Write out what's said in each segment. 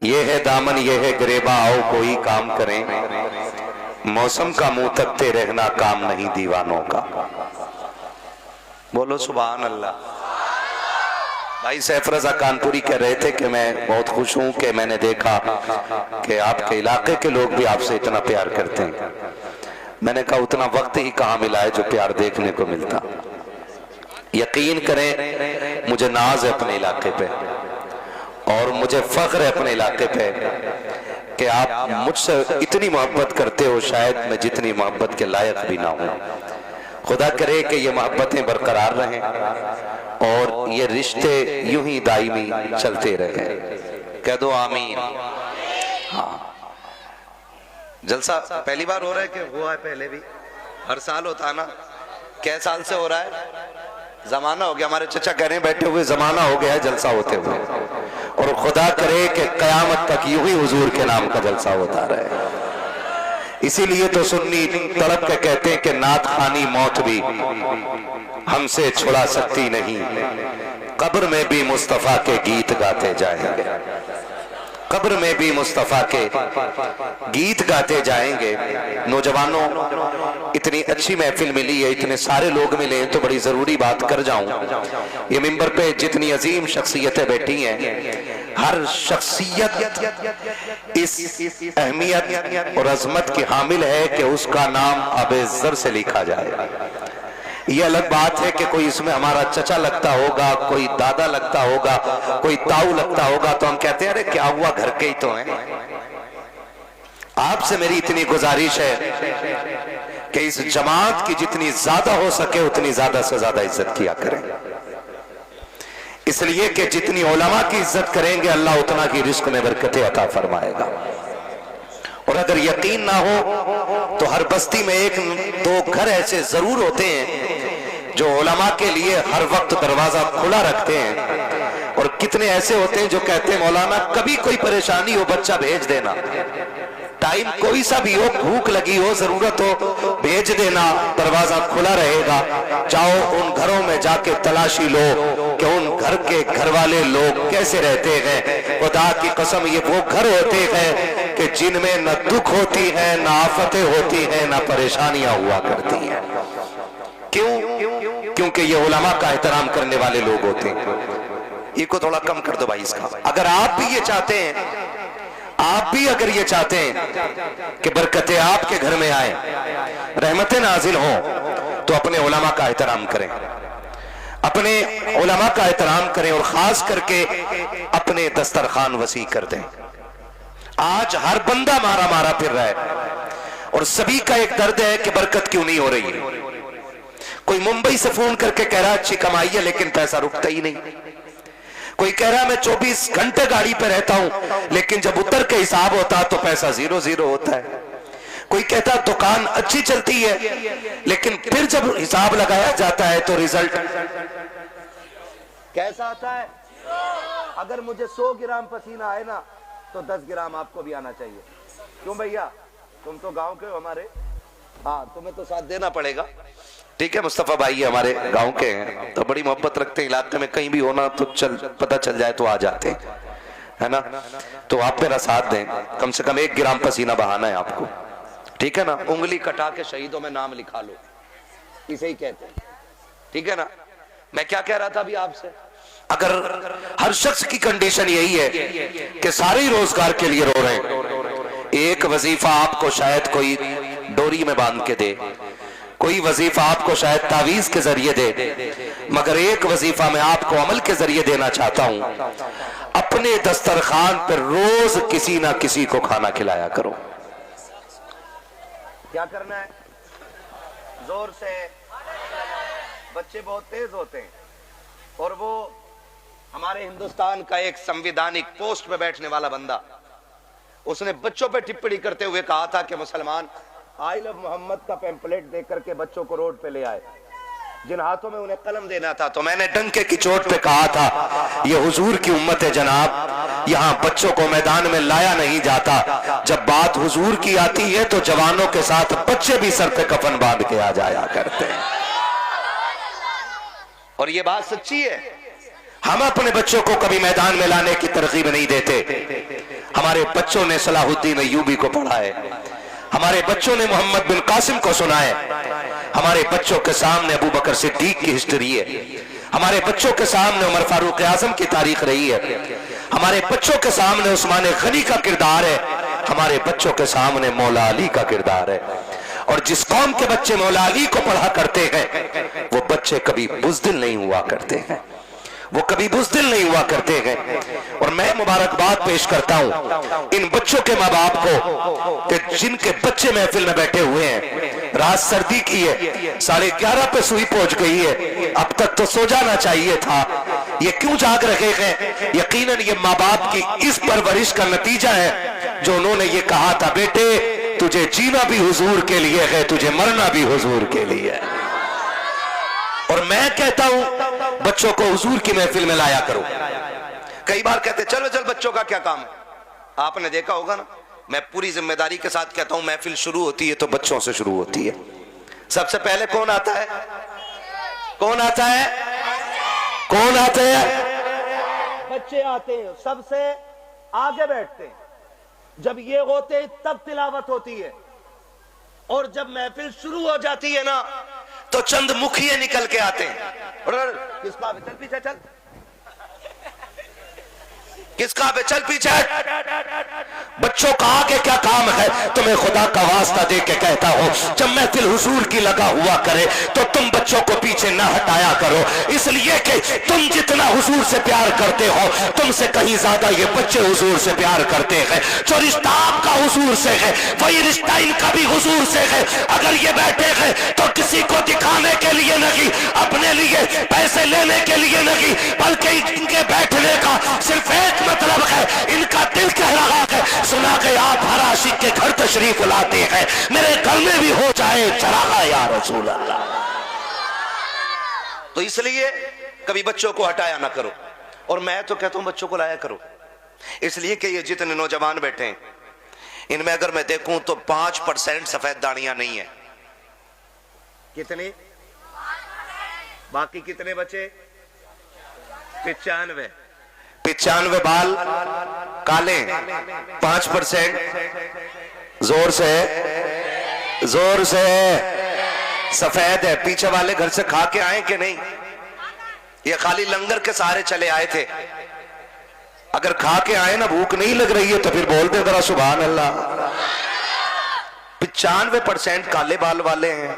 ये है दामन ये है गिरेबा, आओ कोई काम करें। मौसम का मुंह तकते रहना काम नहीं दीवानों का। बोलो सुभान अल्लाह। भाई सैफ रजा कानपुरी कह रहे थे कि मैं बहुत खुश हूं कि मैंने देखा कि आपके इलाके के लोग भी आपसे इतना प्यार करते हैं। मैंने कहा उतना वक्त ही कहां मिला है जो प्यार देखने को मिलता। यकीन करें मुझे नाज है अपने इलाके पे और मुझे फख्र है अपने इलाके पे कि आप मुझसे इतनी मोहब्बत करते हो, शायद मैं जितनी मोहब्बत के लायक भी ना हूं। खुदा करे कि ये मोहब्बतें बरकरार रहें और ये रिश्ते यूं ही दायमी चलते रहें। कह दो आमीन। हाँ, जलसा पहली बार हो रहा है कि हुआ है पहले भी? हर साल होता ना? कै साल से हो रहा है? जमाना हो गया। हमारे चचा कह रहे हैं बैठे हुए जमाना हो गया है जलसा होते हुए, और खुदा करे कि कयामत तक यूं ही हुजूर के नाम का जलसा होता रहे। इसीलिए तो सुन्नी तड़प के कहते हैं कि नात खानी मौत भी हमसे छुड़ा सकती नहीं, कब्र में भी मुस्तफा के गीत गाते जाएंगे। कब्र में भी मुस्तफा के गीत गाते जाएंगे। नौजवानों, इतनी अच्छी महफिल मिली है, इतने सारे लोग मिले तो बड़ी जरूरी बात कर जाऊं। ये मिंबर पे जितनी अजीम शख्सियतें बैठी हैं, हर शख्सियत इस अहमियत और अजमत की हामिल है कि उसका नाम अबे ज़र से लिखा जाए। ये अलग बात है कि कोई इसमें हमारा चचा लगता होगा, कोई दादा लगता होगा, कोई ताऊ लगता होगा, तो हम कहते हैं अरे क्या हुआ, घर के ही तो हैं। आपसे मेरी इतनी गुजारिश है कि इस जमात की जितनी ज्यादा हो सके उतनी ज्यादा से ज्यादा इज्जत किया करें, इसलिए कि जितनी उलमा की इज्जत करेंगे अल्लाह उतना की रिस्क में बरकतें अता फरमाएगा। और अगर यकीन ना हो तो हर बस्ती में एक दो घर ऐसे जरूर होते हैं जो उलमा के लिए हर वक्त दरवाजा खुला रखते हैं, और कितने ऐसे होते हैं जो कहते हैं मौलाना कभी कोई परेशानी हो बच्चा भेज देना, टाइम कोई सा भी हो, भूख लगी हो, जरूरत हो, भेज देना, दरवाजा खुला रहेगा। जाओ उन घरों में जाके तलाशी लो कि उन घर के घर वाले लोग कैसे रहते हैं। खुदा की कसम ये वो घर होते हैं कि जिनमें न दुख होती है, न आफतें होती हैं, न परेशानियां हुआ करती हैं। क्यों? क्योंकि ये उलमा का एहतराम करने वाले लोग होते हैं। ये को थोड़ा कम कर दो भाई इसका। अगर आप भी ये चाहते हैं, आप भी अगर ये चाहते हैं कि बरकतें आपके घर में आए, रहमतें नाजिल हों, तो अपने उलमा का एहतराम करें, अपने उलमा का एहतराम करें, और खास करके अपने दस्तरखान वसी कर दें। आज हर बंदा मारा मारा फिर रहा है और सभी का एक दर्द है कि बरकत क्यों नहीं हो रही है। कोई मुंबई से फोन करके कह रहा अच्छी कमाई है लेकिन पैसा रुकता ही नहीं। कोई कह रहा मैं 24 घंटे गाड़ी पे रहता हूं लेकिन जब उतर के हिसाब होता तो पैसा 0-0 होता है। कोई कहता दुकान अच्छी चलती है लेकिन फिर जब हिसाब लगाया जाता है तो रिजल्ट कैसा आता है? अगर मुझे 100 ग्राम पसीना आए ना तो 10 ग्राम आपको भी आना चाहिए। क्यों भैया, तुम तो गांव के हो हमारे, हाँ तुम्हें तो साथ देना पड़ेगा। ठीक है, मुस्तफा भाई हमारे गांव के हैं तो बड़ी मोहब्बत रखते हैं, इलाके में कहीं भी होना तो पता चल जाए तो आ जाते हैं, है ना। तो आप मेरा साथ दें, कम से कम 1 ग्राम पसीना बहाना है आपको, ठीक है ना। उंगली कटा के शहीदों में नाम लिखा लो, इसे ही कहते हैं, ठीक है ना। मैं क्या कह रहा था अभी आपसे, अगर हर शख्स की कंडीशन यही है कि सारे ही रोजगार के लिए रो रहे हैं, एक वजीफा आपको शायद कोई डोरी में बांध के दे, कोई वजीफा आपको शायद तावीज के जरिए दे, मगर एक वजीफा मैं आपको अमल के जरिए देना चाहता हूं। अपने दस्तरखान पर रोज किसी ना किसी को खाना खिलाया करो। क्या करना है? जोर से। बच्चे बहुत तेज होते हैं और वो हमारे हिंदुस्तान का एक संवैधानिक पोस्ट पे बैठने वाला बंदा, उसने बच्चों पे टिप्पणी करते हुए कहा था कि मुसलमान आई लव मोहम्मद का पैम्पलेट देख करके बच्चों को रोड पे ले आए, जिन हाथों में उन्हें कलम देना था। तो मैंने डंके की चोट पे कहा था ये हुजूर की उम्मत है जनाब, यहाँ बच्चों को मैदान में लाया नहीं जाता। जब बात हुजूर की आती है तो जवानों के साथ बच्चे भी सर पे कफन बांध के आ जाया करते हैं, और ये बात सच्ची है। हम अपने बच्चों को कभी मैदान में लाने की तरकीब नहीं देते। हमारे बच्चों ने सलाहुद्दीन अय्यूबी को पढ़ा है, हमारे बच्चों ने मोहम्मद बिन कासिम को सुना है, हमारे बच्चों के सामने अबू बकर सिद्दीक की हिस्ट्री है, हमारे बच्चों के सामने उमर फारूक आजम की तारीख रही है, हमारे बच्चों के सामने उस्मान गनी का किरदार है, हमारे बच्चों के सामने मौला अली का किरदार है। और जिस कौम के बच्चे मौला अली को पढ़ा करते हैं वो बच्चे कभी बुज़दिल नहीं हुआ करते हैं, वो कभी बुज़दिल नहीं हुआ करते हैं। और मैं मुबारकबाद पेश करता हूं इन बच्चों के माँ बाप को कि जिनके बच्चे महफिल में बैठे हुए हैं। रात सर्दी की है, 11:30 पे सुई पहुंच गई है, अब तक तो सो जाना चाहिए था, ये क्यों जाग रहे हैं? यकीनन ये माँ बाप की इस परवरिश का नतीजा है जो उन्होंने ये कहा था, बेटे तुझे जीना भी हुजूर के लिए है, तुझे मरना भी हुजूर के लिए है। और मैं कहता हूं बच्चों को हुजूर की महफिल में लाया करो। कई बार कहते चलो चल बच्चों का क्या काम है, आपने देखा होगा ना, मैं पूरी जिम्मेदारी के साथ कहता हूं महफिल शुरू होती है तो बच्चों से शुरू होती है। सबसे पहले कौन आता है? कौन आता है? कौन आते हैं? बच्चे आते हैं, सबसे आगे बैठते हैं। जब ये होते हैं तब तिलावत होती है, और जब महफिल शुरू हो जाती है ना तो चंद मुखिए निकल के आते हैं। किसका चल पीछे चल, किसका पे चल पीछे। बच्चों का आगे क्या काम है? तुम्हें खुदा का वास्ता दे के कहता हूं, जब महफिल हुजूर की लगा हुआ करे तो तुम बच्चों को पीछे ना हटाया करो, इसलिए कि तुम जितना हुजूर से प्यार करते हो तुमसे कहीं ज्यादा ये बच्चे हुजूर से प्यार करते हैं। जो रिश्ता आपका हुजूर से है वही रिश्ता इनका भी हुजूर से है। अगर ये बैठे हैं तो किसी को दिखाने के लिए नहीं, अपने लिए पैसे लेने के लिए नहीं, बल्कि इनके बैठने का सिर्फ एक मतलब है, इनका दिल कह रहा है, सुना के आप हर आशिक के घर तशरीफ लाते हैं, मेरे घर में भी हो जाए चरागा या रसूल अल्लाह। तो इसलिए कभी बच्चों को हटाया ना करो, और मैं तो कहता हूं बच्चों को लाया करो, इसलिए कि ये जितने नौजवान बैठे हैं इनमें अगर मैं देखूं तो 5% सफेद दाढ़ियां नहीं है। कितने? बाकी कितने बचे? 95 बाल काले, 5% जोर से सफेद है। पीछे वाले घर से खा के आए कि नहीं? ये खाली लंगर के सहारे चले आए थे। अगर खा के आए ना, भूख नहीं लग रही है तो फिर बोलते जरा सुभान अल्लाह। 95% काले बाल वाले हैं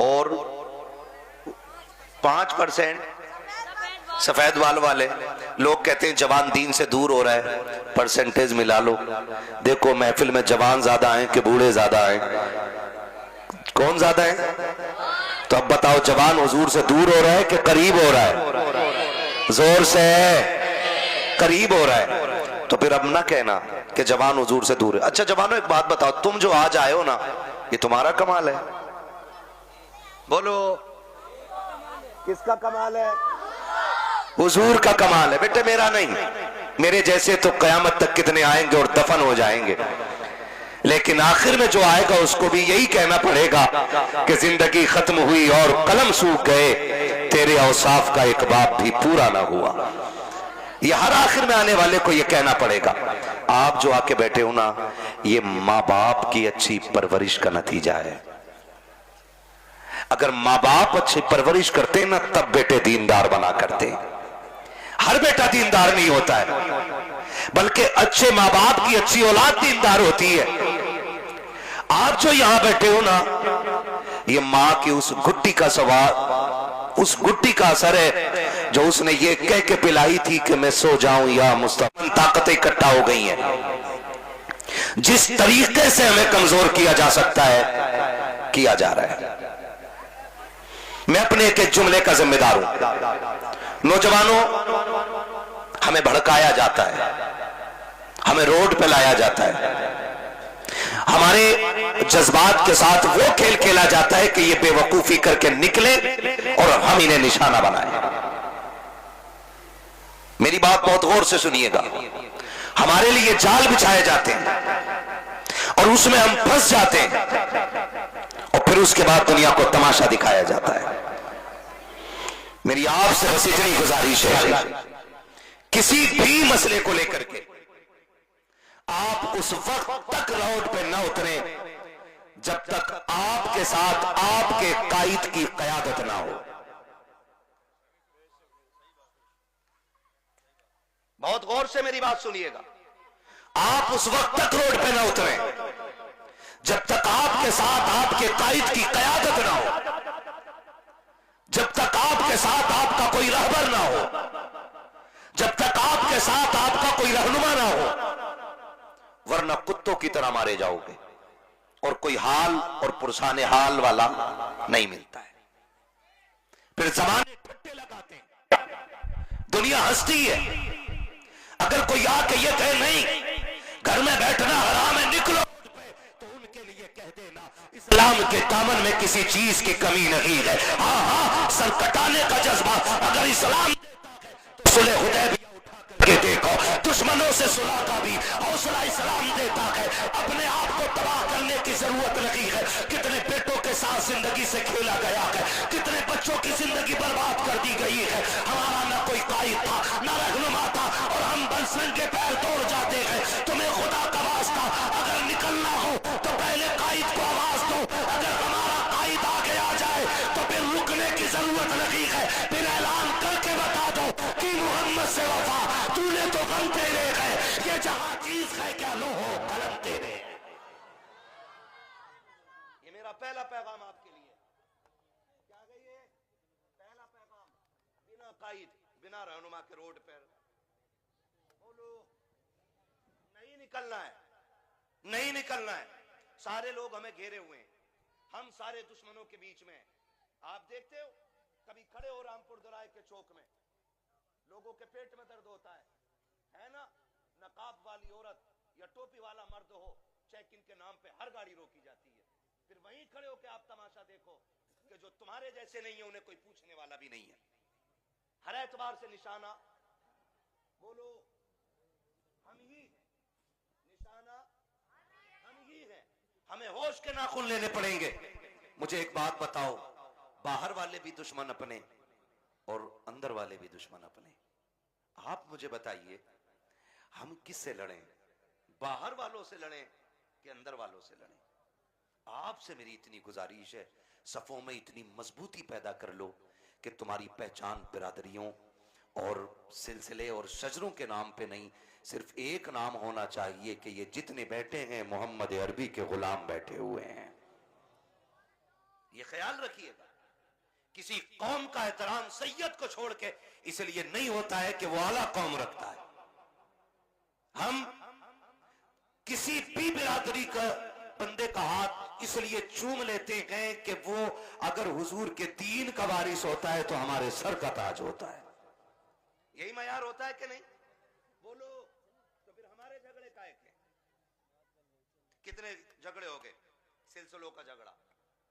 और 5% सफेद बाल वाले। लोग कहते हैं जवान दीन से दूर हो रहा है, परसेंटेज मिला लो, देखो महफिल में जवान ज्यादा हैं कि बूढ़े ज्यादा हैं? कौन ज्यादा है? तो अब बताओ, जवान हुजूर से दूर हो रहा है कि करीब हो रहा है? जोर से करीब हो रहा है। तो फिर अब ना कहना कि जवान हुजूर से दूर है। अच्छा जवानों, एक बात बताओ, तुम जो आज आए हो ना, ये तुम्हारा कमाल है? बोलो, किसका कमाल है? हुजूर का कमाल है बेटे, मेरा नहीं। मेरे जैसे तो कयामत तक कितने आएंगे और दफन हो जाएंगे, लेकिन आखिर में जो आएगा उसको भी यही कहना पड़ेगा कि जिंदगी खत्म हुई और कलम सूख गए, तेरे औसाफ का एक बाप भी पूरा ना हुआ। ये हर आखिर में आने वाले को ये कहना पड़ेगा। आप जो आके बैठे हो ना, ये माँ बाप की अच्छी परवरिश का नतीजा है। अगर माँ बाप अच्छी परवरिश करते ना तब बेटे दीनदार बना करते। हर बेटा दीनदार नहीं होता है, बल्कि अच्छे माँ बाप की अच्छी औलाद दीनदार होती है। आप जो यहां बैठे हो ना, ये माँ की उस गुट्टी का सवाल, उस गुट्टी का असर है जो उसने ये कह के पिलाई थी कि मैं सो जाऊं या मुस्तकिल ताकतें इकट्ठा हो गई हैं। जिस तरीके से हमें कमजोर किया जा सकता है किया जा रहा है। मैं अपने एक जुमले का जिम्मेदार हूं। नौजवानों, हमें भड़काया जाता है, हमें रोड पे लाया जाता है, हमारे जज्बात के साथ वो खेल खेला जाता है कि ये बेवकूफी करके निकले और हम इन्हें निशाना बनाए। मेरी बात बहुत गौर से सुनिएगा। हमारे लिए जाल बिछाए जाते हैं और उसमें हम फंस जाते हैं और फिर उसके बाद दुनिया को तमाशा दिखाया जाता है। मेरी आपसे बस इतनी गुजारिश है, किसी भी मसले को लेकर के आप उस वक्त तक रोड पे न उतरे जब तक आपके साथ आपके कायद की कयादत ना हो। बहुत गौर से मेरी बात सुनिएगा। आप उस वक्त तक रोड पे न उतरे जब तक आपके साथ आपके कायद की कयादत ना हो, जब तक आपके साथ आपका कोई रहबर ना हो, जब तक आपके साथ आपका कोई रहनुमा ना हो, वरना कुत्तों की तरह मारे जाओगे और कोई हाल और पुरसाने हाल वाला नहीं मिलता है। फिर जमाने ठट्टे लगाते हैं, दुनिया हंसती है। अगर कोई आके ये कहे नहीं घर में बैठना हराम है, निकलो, तो उनके लिए कह देना इस्लाम के दामन में किसी चीज की कमी नहीं है। हाँ हाँ, सर कटाने का जज्बा अगर इस्लाम तो सुलह हुदैबिया उठा करके देखो, दुश्मनों से सुलह का भी हौसला इस्लाम देता है। अपने आप को तबाह करने की जरूरत नहीं है। कितने बेटों के साथ जिंदगी से खेला गया है, कितने बच्चों की जिंदगी बर्बाद कर दी गई है। हमारा ना कोई कायद था, ना रहनुमा था, और हम बंसन के पैर तोड़ जाते हैं। तुम्हें खुदा का वास्ता अगर निकलना हो तो पहले कायद को आवाज दो। अगर हमारा कायद आगे आ जाए तो फिर रुकने की जरूरत नहीं है, फिर ऐलान करके बता दो कि मोहम्मद से वफा, तूने तो गम तेरे है, ये जहां चीज है क्या लो हो कलम तेरे। ये मेरा पहला पैगाम आपके लिए। क्या कहिए? पहला पैगाम, बिना कायद, बिना रहनुमा के रोड पर बोलो, नहीं निकलना है, नहीं निकलना है। सारे लोग हमें घेरे हुए हैं, हम सारे दुश्मनों के बीच में। आप देखते हो, कभी खड़े हो रामपुर दोराहे के चौक में, लोगों के पेट में दर्द होता है ना? नकाब वाली औरत या टोपी वाला मर्द हो, चेक इन के नाम पे हर गाड़ी रोकी जाती है। फिर वहीं खड़े होकर आप तमाशा देखो कि जो तुम्हारे जैसे नहीं है उन्हें कोई पूछने वाला भी नहीं है। हर एतबार से निशाना बोलो हम ही, निशाना हम ही है। हमें होश के नाखून लेने पड़ेंगे। मुझे एक बात बताओ, बाहर वाले भी दुश्मन अपने और अंदर वाले भी दुश्मन अपने। आप मुझे बताइए, हम किससे लड़ें? बाहर वालों से लड़ें कि अंदर वालों से लड़ें? आपसे मेरी इतनी गुजारिश है, सफों में इतनी मजबूती पैदा कर लो कि तुम्हारी पहचान बिरादरियों और सिलसिले और शजरों के नाम पे नहीं, सिर्फ एक नाम होना चाहिए कि ये जितने बैठे हैं मोहम्मद अरबी के गुलाम बैठे हुए हैं। ये ख्याल रखिएगा, किसी कौम का एहतराम सैयद को छोड़ के इसलिए नहीं होता है कि वो आला कौम रखता है। हम किसी भी बिरादरी का बंदे का हाथ इसलिए चूम लेते हैं कि वो अगर हुजूर के दीन का वारिस होता है तो हमारे सर का ताज होता है। यही मयार होता है कि नहीं? बोलो, तो फिर हमारे झगड़े काहे के? कितने झगड़े हो गए? सिलसिलों का झगड़ा,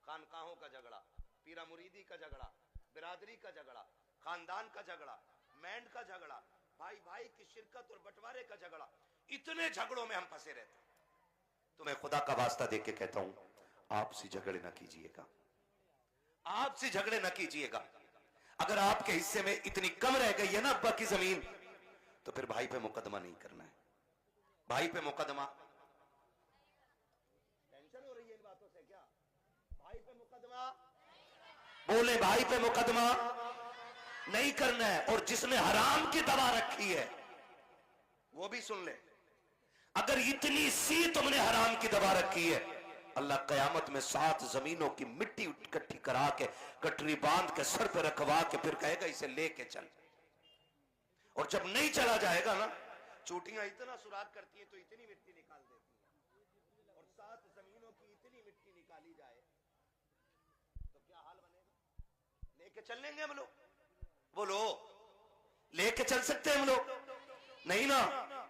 खानकाहों का झगड़ा, पीरा मुरीदी का झगड़ा, बिरादरी का झगड़ा, खानदान का झगड़ा, मैंड का झगड़ा, भाई भाई की शिरकत और बंटवारे का झगड़ा। इतने झगड़ों में हम फंसे रहते हैं। तुम्हें खुदा का वास्ता देके कहता हूं, आपसी झगड़े न कीजिएगा, आपसे झगड़े न कीजिएगा। अगर आपके हिस्से में इतनी कम रह गई है ना अब्बा की जमीन, तो फिर भाई पे मुकदमा नहीं करना है। भाई पे मुकदमा, टेंशन हो रही है इन बातों से क्या? भाई पे मुकदमा, बोले भाई पे मुकदमा नहीं करना है। और जिसने हराम की दवा रखी है वो भी सुन ले। अगर इतनी सी तुमने हराम की दवा रखी है, अल्लाह कयामत में 7 जमीनों की मिट्टी इकट्ठी करा के कटरी बांध के सर पे रखवा के फिर कहेगा इसे लेके चल। और जब नहीं चला जाएगा ना, चोटियां इतना सुराग करती है तो इतनी मिट्टी निकाल देती है, और 7 जमीनों की इतनी मिट्टी निकाली जाए तो क्या हाल बनेगा? लेके चल लेंगे हम लोग? बोलो, लेके चल सकते हैं हम लोग? नहीं ना,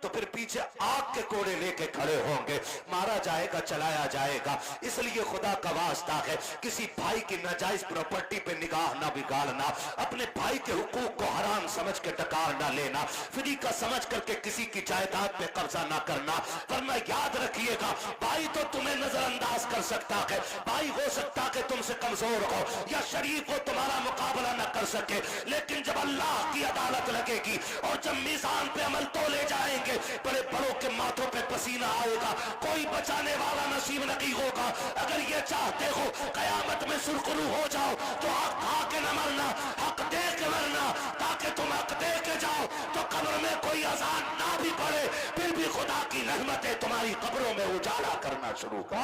तो फिर पीछे आग के कोड़े लेके खड़े होंगे, मारा जाएगा, चलाया जाएगा। इसलिए खुदा का वास्ता है, किसी भाई की नाजायज प्रॉपर्टी पे निगाह ना बिगाड़ना, अपने भाई के हुकूक को हराम समझ के टकार ना लेना, फ्री का समझ करके किसी की जायदाद पे कब्जा ना करना। वरना याद रखिएगा, भाई तो तुम्हें नजरअंदाज कर सकता है, भाई हो सकता है तुमसे कमजोर हो या शरीफ हो, तुम्हारा मुकाबला ना कर सके, लेकिन जब अल्लाह की अदालत लगेगी और जब मीज़ान पे अमल अमल तोले जाएंगे, बड़े बड़ों के माथों पे पसीना आएगा, कोई बचाने वाला नसीब नहीं होगा। अगर ये चाहते हो कयामत में सुरखरू हो जाओ तो हक खा के न मरना, हक दे के मरना, ताकि तुम हक दे के जाओ तो कब्र में कोई अजान ना भी पड़े, फिर भी खुदा की रहमतें तुम्हारी कब्रों में उजाला करना शुरू कर।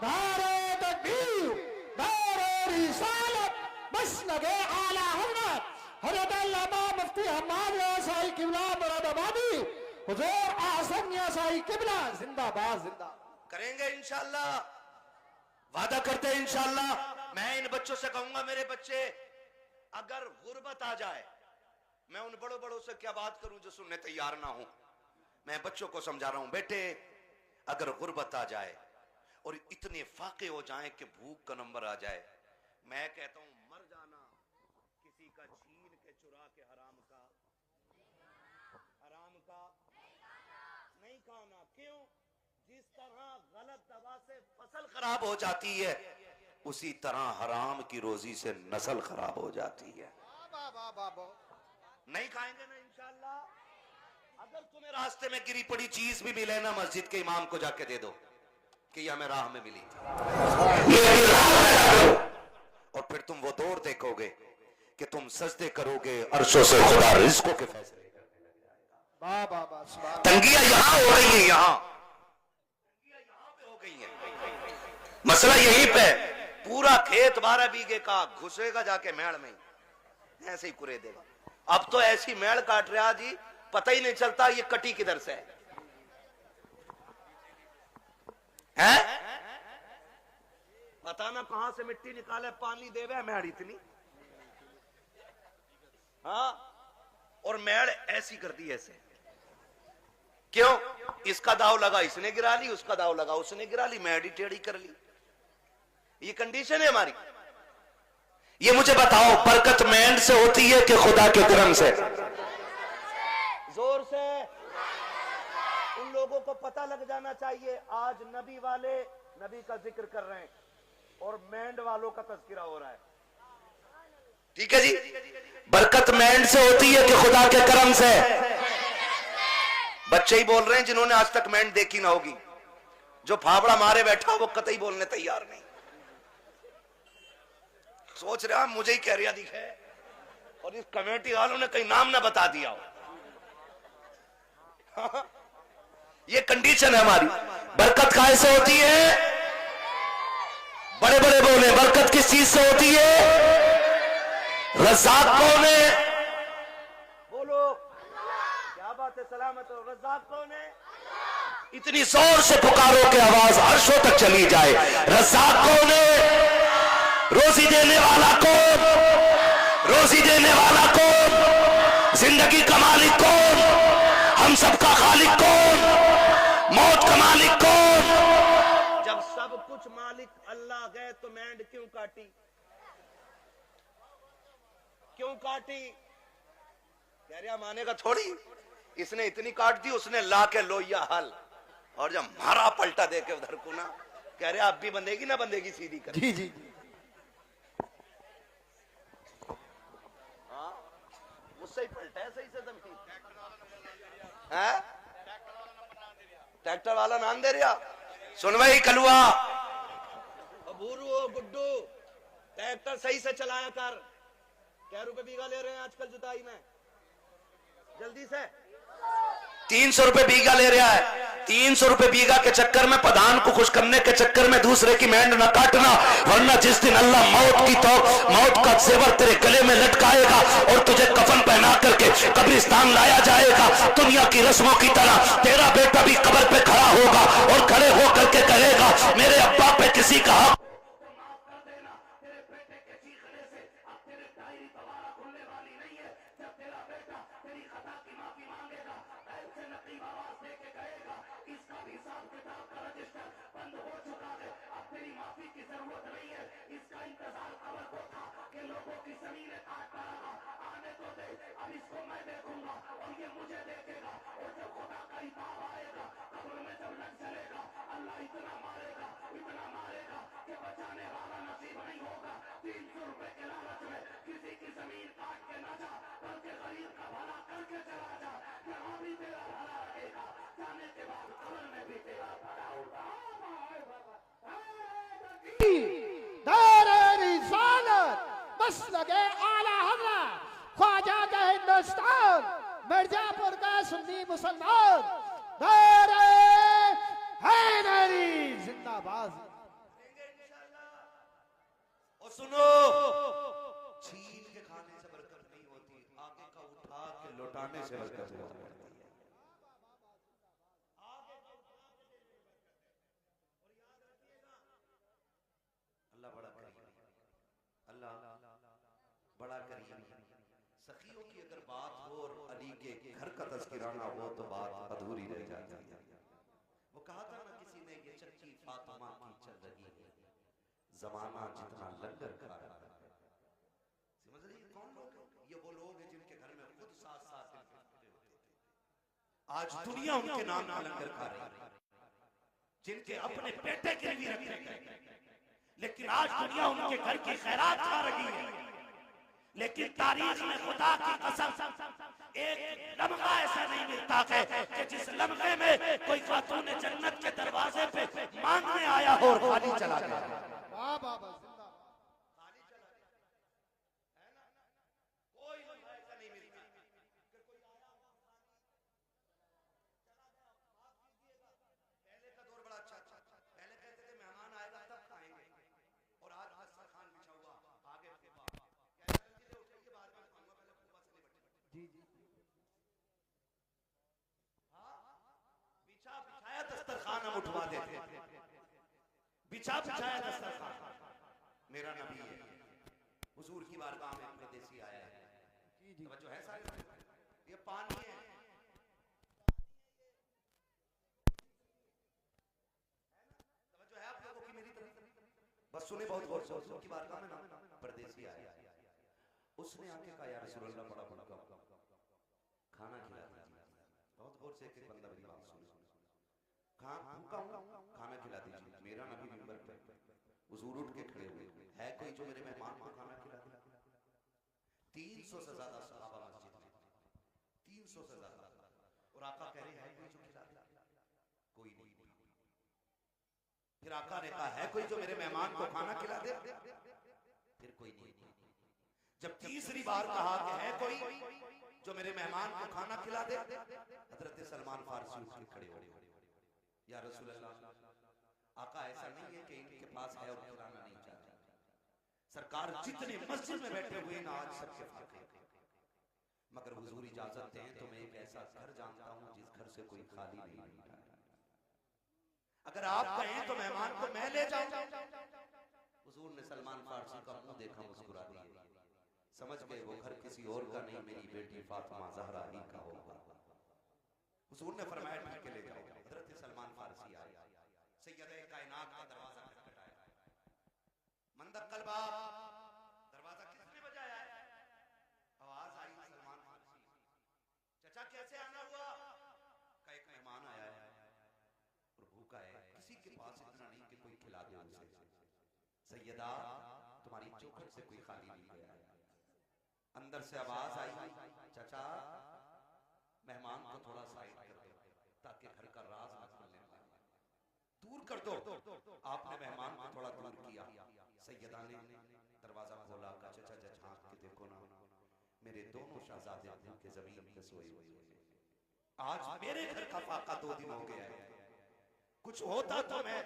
नारे तकबीर, नारे रिसालत, मसलके आला हज़रत हज़रत अल्लामा मुफ्ती हम्माद यासाई किबला मुरादाबादी, हुजूर आज़म यासाई किबला जिंदाबाद जिंदा। करेंगे इंशाअल्लाह, वादा करते हैं इंशाअल्लाह। मैं इन बच्चों से कहूंगा, मेरे बच्चे अगर गुर्बत आ जाए, मैं उन बड़ों बड़ों से क्या बात करूं जो सुनने तैयार ना हो। मैं बच्चों को समझा रहा हूं, बेटे अगर गुर्बत आ जाए और इतने फाके हो जाएं कि भूख का नंबर आ जाए, मैं कहता हूं मर जाना किसी का छीन के चुरा के हराम का नहीं खाना। क्यों? जिस तरह गलत दवा से फसल खराब हो जाती है, उसी तरह हराम की रोजी से नस्ल खराब हो जाती है। नहीं खाएंगे ना इंशाअल्लाह। अगर तुम्हें रास्ते में गिरी पड़ी चीज भी मिले ना, मस्जिद के इमाम को जाके दे दो कि यह हमें राह में मिली थी, और फिर तुम वो दौर देखोगे कि तुम सजदे करोगे, अर्शों से खुदा रिज़्क़ों के फैसले करेगा। तंगियां यहां हो रही है, यहां पे हो गई है। मसला यहीं पे, पूरा खेत 12 बीघे का घुसेगा जाके मेड़ में, ऐसे ही कुरे देगा। अब तो ऐसी मेड़ काट रहा जी, पता ही नहीं चलता ये कटी किधर से है। पता ना कहां से मिट्टी निकाले, पानी देवे मेड़ इतनी। हाँ, और मेड़ ऐसी कर दी ऐसे। क्यों? इसका दाव लगा इसने गिरा ली, उसका दाव लगा उसने गिरा ली, मेड़ ही टेढ़ी कर ली। ये कंडीशन है हमारी। ये मुझे बताओ, बरकत मेंढ से होती है कि खुदा के करम से? जोर से। उन लोगों को पता लग जाना चाहिए, आज नबी वाले नबी का जिक्र कर रहे हैं और मेंढ वालों का तज़किरा हो रहा है। ठीक है जी, बरकत मेंढ से होती है कि खुदा के करम से? बच्चे ही बोल रहे हैं जिन्होंने आज तक मेंढ देखी ना होगी। जो फावड़ा मारे बैठा वो कतई बोलने तैयार नहीं। सोच रहा मुझे ही कह रिया दिखे, और इस कमेटी वालों ने कहीं नाम ना बता दिया हो। ये कंडीशन है हमारी। बरकत कैसे होती है? बड़े बड़े बोले, बरकत किस चीज से होती है? रज़ाक कौन है? बोलो, क्या बात है, सलामत हो। रज़ाक कौन है? इतनी जोर से पुकारो कि आवाज अर्शों तक चली जाए। रज़ाक कौन है? रोजी देने वाला कौन? रोजी देने वाला कौन? जिंदगी का मालिक कौन? हम सबका खालिक कौन? मौत का मालिक कौन? जब सब कुछ मालिक अल्लाह गए तो मेंढ क्यों काटी? क्यों काटी? कह रहा मानेगा थोड़ी, इसने इतनी काट दी, उसने ला के लोहिया हल, और जब मारा पलटा दे के उधर को ना, कह रहे अब भी बंधेगी ना बंधेगी सीधी कर। जी जी, मुझसे ही पलटा है सही से जमीन है। ट्रैक्टर वाला नाम दे रहा। सुन भाई कलुआ, भूरू गुड्डू, ट्रैक्टर सही से चलाया कर। क्या रुपए बीघा ले रहे हैं आजकल जुताई में? जल्दी से 300 रुपए बीघा ले रहा है। 300 रुपए बीघा के चक्कर में, प्रधान को खुश करने के चक्कर में दूसरे की मेंढ न काटना, वरना जिस दिन अल्लाह मौत का जेवर तेरे गले में लटकाएगा और तुझे कफन पहना करके कब्रिस्तान लाया जाएगा, दुनिया की रस्मों की तरह तेरा बेटा भी कब्र पे खड़ा होगा और खड़े होकर के कहेगा मेरे अब्बा पे किसी का हक किसी की जमीन काट के ना जा, बल्कि गरीब का भला करके चला जा। यहाँ भी मसलके आला हज़रत ख्वाजा का हिंदुस्तान मिर्जापुर का सुन्नी मुसलमान नारे हैदरी जिंदाबाद। और सुनो, छीन के खाने से बरकत नहीं होती, आगे का उठा के लौटाने से बरकत होती है। अल्लाह बड़ा करीम, अल्लाह बड़ा करीम। सखियों की अगर बात हो और अली के घर का तज़किराना हो तो बात अधूरी रह जाती है। वो कहा था ना किसी ने, ये चक्की फातिमा की चल रही है, जमाना जितना लंगर खा रहा है। समझ रही है कौन लोग हैं? ये वो लोग हैं जिनके घर में खुद 7-7 दिन होते थे। आज दुनिया उनके नाम का लंगर खा रही है, जिनके अपने बेटे गिरवी रखे गए, लेकिन आज दुनिया उनके घर की खैरात खा रही है। लेकिन तारीख में खुदा की कसम एक लम्हा ऐसा नहीं मिलता है कि जिस लम्हे में कोई खातून जन्नत के दरवाजे पे मांगने आया हो और खाली चला गया। वाह वाह वाह, जिंदाबाद। खाली चला गया है ना, कोई लम्हा ऐसा नहीं मिलता कि कोई आया चला गया। बात कीजिएगा, पहले का दौर बड़ा अच्छा था। पहले कहते थे मेहमान आएगा तब खाएंगे, और आज दस्तरखान बिछा हुआ, आगे फूफा जी जी बिछा बिछाया दस्तरखान हम उठवा देते, बिछा बिछाया दस्तरखान। मेरा नबी है, हुजूर की बारगाह में परदेसी आया है। जी जी जो है सारे, ये पानी है, जो है आप लोगों की मेरी तरफ, बस सुने बहुत गौर से। हुजूर की बारगाह में ना परदेसी आया, उसने आके कहा या रसूल अल्लाह बड़ा बड़ा खाना खिला दीजिए। बहुत गौर से एक बंदा मेरी बात सुने, भूखा हूं, खाना खिला दीजिए। मेरा नबी मिंबर पे हुजूर उठ के खड़े हुए, है कोई जो मेरे मेहमान को खाना खिला दे? 300 से ज्यादा सहाबा मस्जिद में, 300 से ज्यादा, और आका कह रहे हैं कोई जो खिला दे? कोई नहीं। फिर आका ने कहा है कोई जो मेरे मेहमान को खाना खिला दे? फिर कोई नहीं। जब तीसरी बार कहा कि है कोई जो मेरे मेहमान को खाना खिला दे, हजरत सलमान फारसी उठ के खड़े हो गए, या रसूल अल्लाह, आका ऐसा नहीं है कि इनके पास है और खिलाना नहीं चाहते। सरकार जितने मस्जिद में बैठे हुए ना आज सबके फाके, मगर हुजूर इजाजत दें तो मैं एक ऐसा घर जानता हूं जिस घर से कोई खाली नहीं बैठा। अगर आप कहें तो मेहमान को मैं ले जाऊं। हुजूर ने सलमान फारसी का मुंह देखा, मुस्कुरा दिए, समझ गए वो घर किसी और का नहीं, मेरी बेटी फातिमा ज़हरा ही का होगा। हुजूर ने फरमाया ठीक है ले जाओ। हजरत सलमान फारसी आए, सैयदे कायनात का दरवाजा खटखटाया, मंदक्कल बाब, दरवाजा किसने बजाया? आवाज आई सलमान फारसी, चचा कैसे आना हुआ? का एक मेहमान आया है और भूखा है, किसी के पास इतना नहीं कि कोई खिला दे उसे। सैयदा तुम्हारी चौखट से कोई खाली नहीं गया। अंदर से आवाज आई, चाचा मेहमान को थोड़ा साइड कर दो ताकि घर का राज न खुलने पाए, दूर कर दो। आपने मेहमान को थोड़ा दूर किया, सैयदा ने दरवाजा खोला, का चाचा जा झांक के देखो ना, मेरे दोनों शहजादे भूखे जमीन पे सोए हुए हैं। आज मेरे घर का फाका 2 दिन हो गया है, कुछ होता तो मैं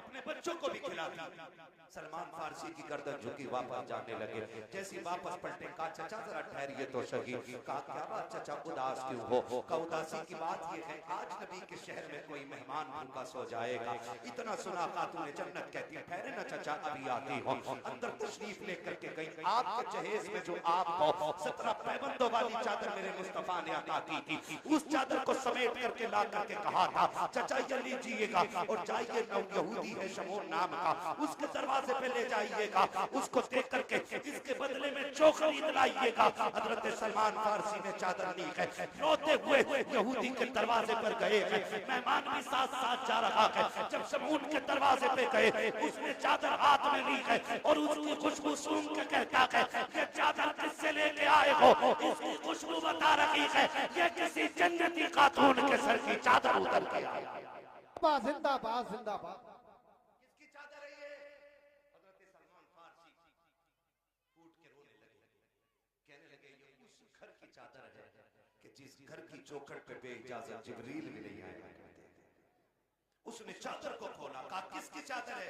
अपने बच्चों को भी खिलाता। सलमान फारसी की गर्दन झुकी, वापस जाने लगे। जैसी वापस पलटे, कहा चाचा जरा ठहरिए तो सही। कहा क्या बात चाचा उदास क्यों हो? का उदासी की बात ये है आज नबी के शहर में कोई मेहमान भूखा सो जाएगा, इतना सुना खातून जन्नत कहती है ठहरे ना चाचा अभी आती हो। अंदर तशरीफ लेकर के गई, आपके जहेज में जो आपको 17 पैबंदों वाली चादर मेरे मुस्तफा ने अता की थी, उस चादर को समेट करके ला करके कहा था चाचा ये लीजिएगा और जाइए, यहूदी है शमून नाम का, उसके दरवाजे पे ले जाइएगा, उसको देख करके इसके बदले में चोखरी दिलाइएगा। हजरत सलमान फारसी ने चादर ली है, रोते हुए यहूदी के दरवाजे पर गए हैं, मेहमान भी साथ साथ जा रहा है। जब शमून के दरवाजे पे गए, उसने चादर हाथ में ली है और उसकी खुशबू सूंघ के कहता है ये चादर किससे लेके आए हो? इसकी खुशबू बता रही है ये किसी जन्नती खातून के सर की चादर उतर के आई। जिंदाबाद जिंदाबाद। किसकी चादर है ये? हजरत सलमान फारसी फूट के रोने घर की चौखट पे बेइजाजत जिब्रील भी नहीं आया करते थे। उसने चादर को खोला, कहा किसकी चादर है?